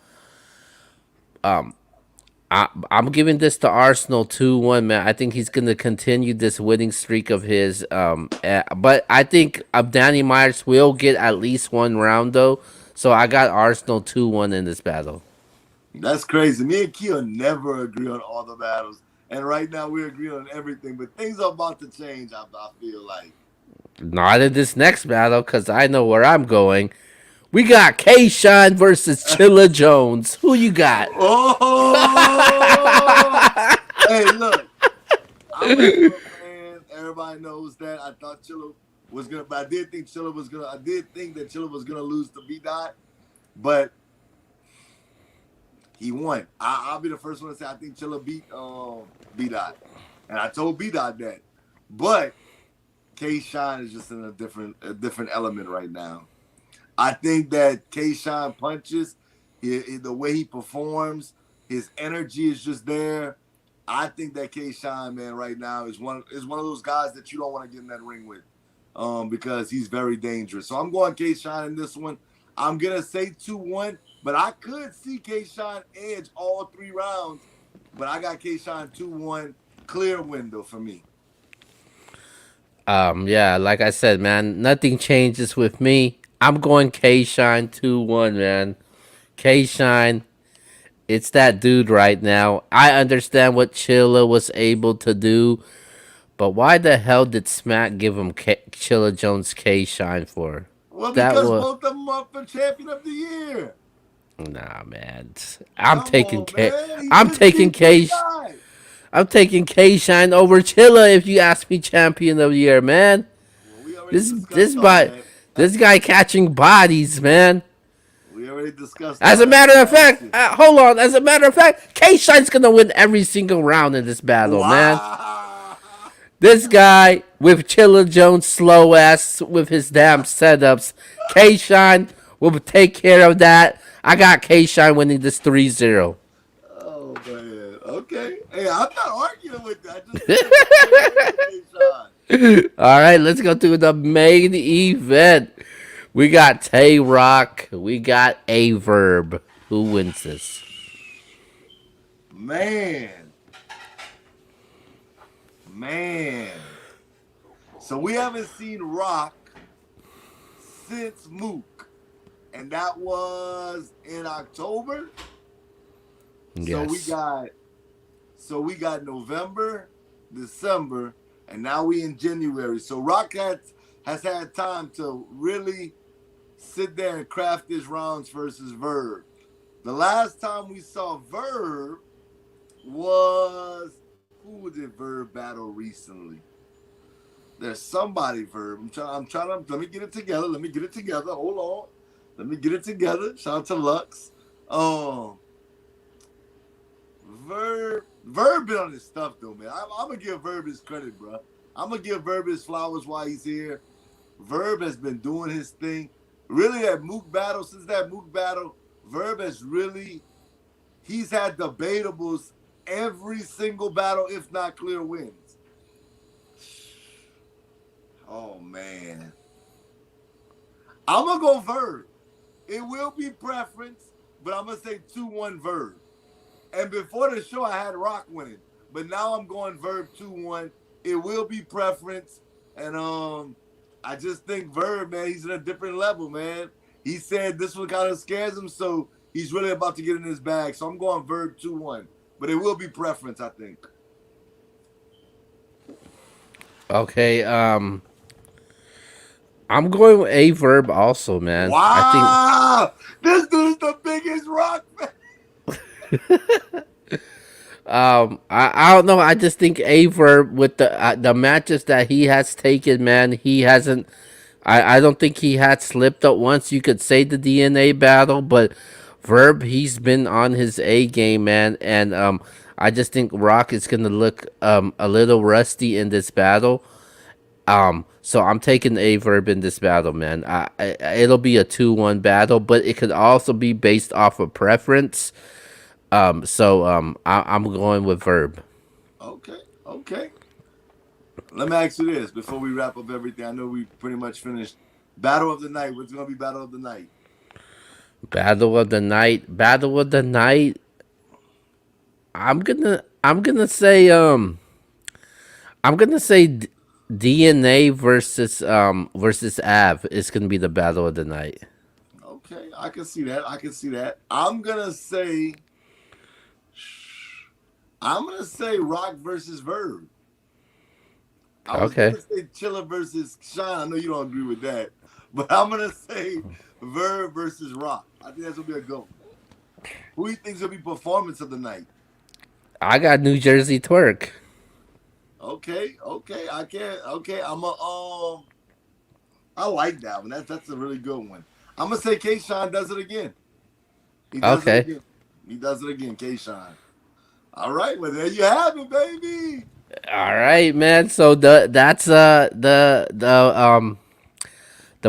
I'm giving this to Arsenal 2-1, man. I think he's going to continue this winning streak of his. But I think Danny Myers will get at least 1 round, though. So I got Arsenal 2-1 in this battle. That's crazy. Me and Kia never agree on all the battles, and right now we agree on everything. But things are about to change. I feel like. Not in this next battle, because I know where I'm going. We got K-Shine versus Chilla Jones. Who you got? Oh, hey, look, I'm a Chilla fan. Everybody knows that. I thought Chilla was gonna, but I did think Chilla was gonna. I did think that Chilla was gonna lose to B Dot, but he won. I'll be the first one to say I think Chilla beat B Dot, and I told B Dot that. But K Shine is just in a different element right now. I think that K Shine punches, the way he performs, his energy is just there. I think that K Shine, man, right now is one of those guys that you don't want to get in that ring with, because he's very dangerous. So I'm going K Shine in this one. I'm gonna say 2-1, but I could see K Shine edge all 3 rounds. But I got K Shine 2-1, clear window for me. Yeah, like I said, man, nothing changes with me. I'm going K-Shine 2-1, man. K-Shine, it's that dude right now. I understand what Chilla was able to do, but why the hell did Smack give him Chilla Jones K-Shine for? Well, That because was both of them up for champion of the year. nah, man. Come on, man. He I'm just taking beat B K. Dot. I'm taking K Shine over Chilla if you ask me champion of the year, man. Well, we already This this discussed all by that. this guy catching bodies, man. We already discussed As all a that. matter So of I asked fact, you. hold on. As a matter of fact, K Shine's gonna win every single round in this battle, man. Wow. This guy with Chilla Jones slow ass with his damn setups. K Shine will take care of that. I got K Shine winning this 3-0. Oh man. Okay. Hey, I'm not arguing with that. I just said it's a clear window, K-Shine. All right, let's go to the main event. We got Tay Rock. We got A Verb. Who wins this? Man. Man. So we haven't seen Rock since Mook. And that was in October. So we Yes. got So we got November, December, and now we in January. So Rock has had time to really sit there and craft his rounds versus Verb. The last time we saw Verb was, who did Verb battle recently? There's somebody Verb. I'm trying to let me get it together. Let me get it together. Hold on. Let me get it together. Shout out to Lux. Um Verb been on his stuff though, man. I'm gonna give Verb his credit, bro. I'm gonna give Verb his flowers while he's here. Verb has been doing his thing. Really, that Mook battle, since that Mook battle, Verb has really, he's had debatables every single battle, if not clear wins. Oh man. I'm gonna go Verb. It will be preference, but I'm gonna say 2-1 Verb. And before the show, I had Rock winning, but now I'm going Verb 2-1. It will be preference, and I just think Verb, man, he's in a different level, man. He said this one kind of scares him, so he's really about to get in his bag. So I'm going Verb 2-1, but it will be preference, I think. Okay. I'm going with A Verb also, man. I think Wow, this dude's the biggest Rock fan. I don't know. I just think Aver with the matches that he has taken, man, he hasn't. I don't think he had slipped up once. You could say the DNA battle, but Verb, he's been on his A game, man, and I just think Rock is gonna look a little rusty in this battle. So I'm taking A Verb in this battle, man. It'll be a 2-1 battle, but it could also be based off of preference. I'm going with Verb. Okay, okay. Let me ask you this before we wrap up everything. I know we pretty much finished. Battle of the night. What's gonna be battle of the night? Battle of the night. Battle of the night. I'm gonna say DNA versus Av is gonna be the battle of the night. Okay, I can see that. I can see that. I'm gonna say Rock versus Verb. I was Okay. gonna say Chilla versus Sean. I know you don't agree with that, but I'm gonna say Verb versus Rock. I think that's gonna be a good one. Who do you think's gonna be performance of the night? I got New Jersey twerk. Okay, I can't. Okay, I like that one. That's a really good one. I'm gonna say K. Sean does it again. He does it Okay. again. He does it again, K. Sean. All right, well there you have it, baby. All right, man. So that's the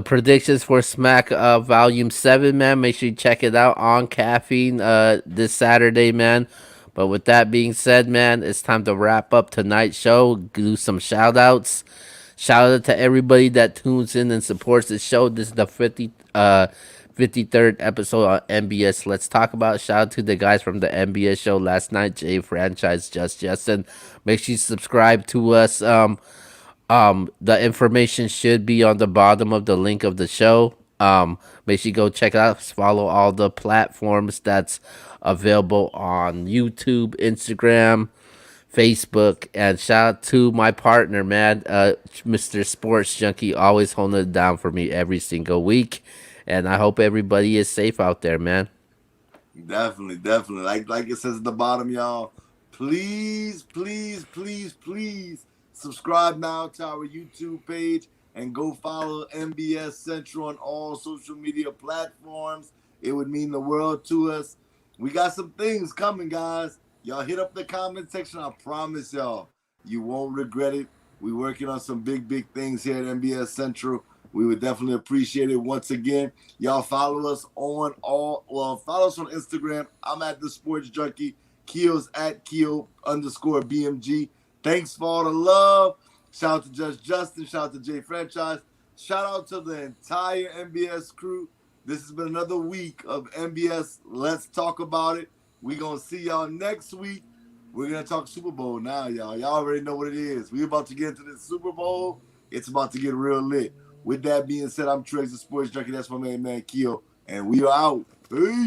predictions for Smack Volume 7, man. Make sure you check it out on Caffeine this Saturday, man. But with that being said, man, it's time to wrap up tonight's show. Do some shout outs. Shout out to everybody that tunes in and supports the show. This is the 53rd episode on NBS. Let's talk about it. Shout out to the guys from the NBS show last night, Jay Franchise, Just Justin. Make sure you subscribe to us. The information should be on the bottom of the link of the show. Make sure you go check it out. Follow all the platforms that's available on YouTube, Instagram, Facebook, and shout out to my partner, man, Mr. Sports Junkie, always holding it down for me every single week. And I hope everybody is safe out there, man. Definitely. Like it says at the bottom, y'all. Please subscribe now to our YouTube page and go follow MBS Central on all social media platforms. It would mean the world to us. We got some things coming, guys. Y'all hit up the comment section. I promise y'all, you won't regret it. We're working on some big things here at MBS Central. We would definitely appreciate it once again. Y'all follow us on follow us on Instagram. I'm at the Sports Junkie. Keel's at Keel_BMG. Thanks for all the love. Shout out to Just Justin. Shout out to Jay Franchise. Shout out to the entire MBS crew. This has been another week of MBS. Let's talk about it. We're going to see y'all next week. We're going to talk Super Bowl now, y'all. Y'all already know what it is. We're about to get into the Super Bowl. It's about to get real lit. With that being said, I'm Trey, the Sports Junkie. That's my main man, Keel. And we are out. Peace.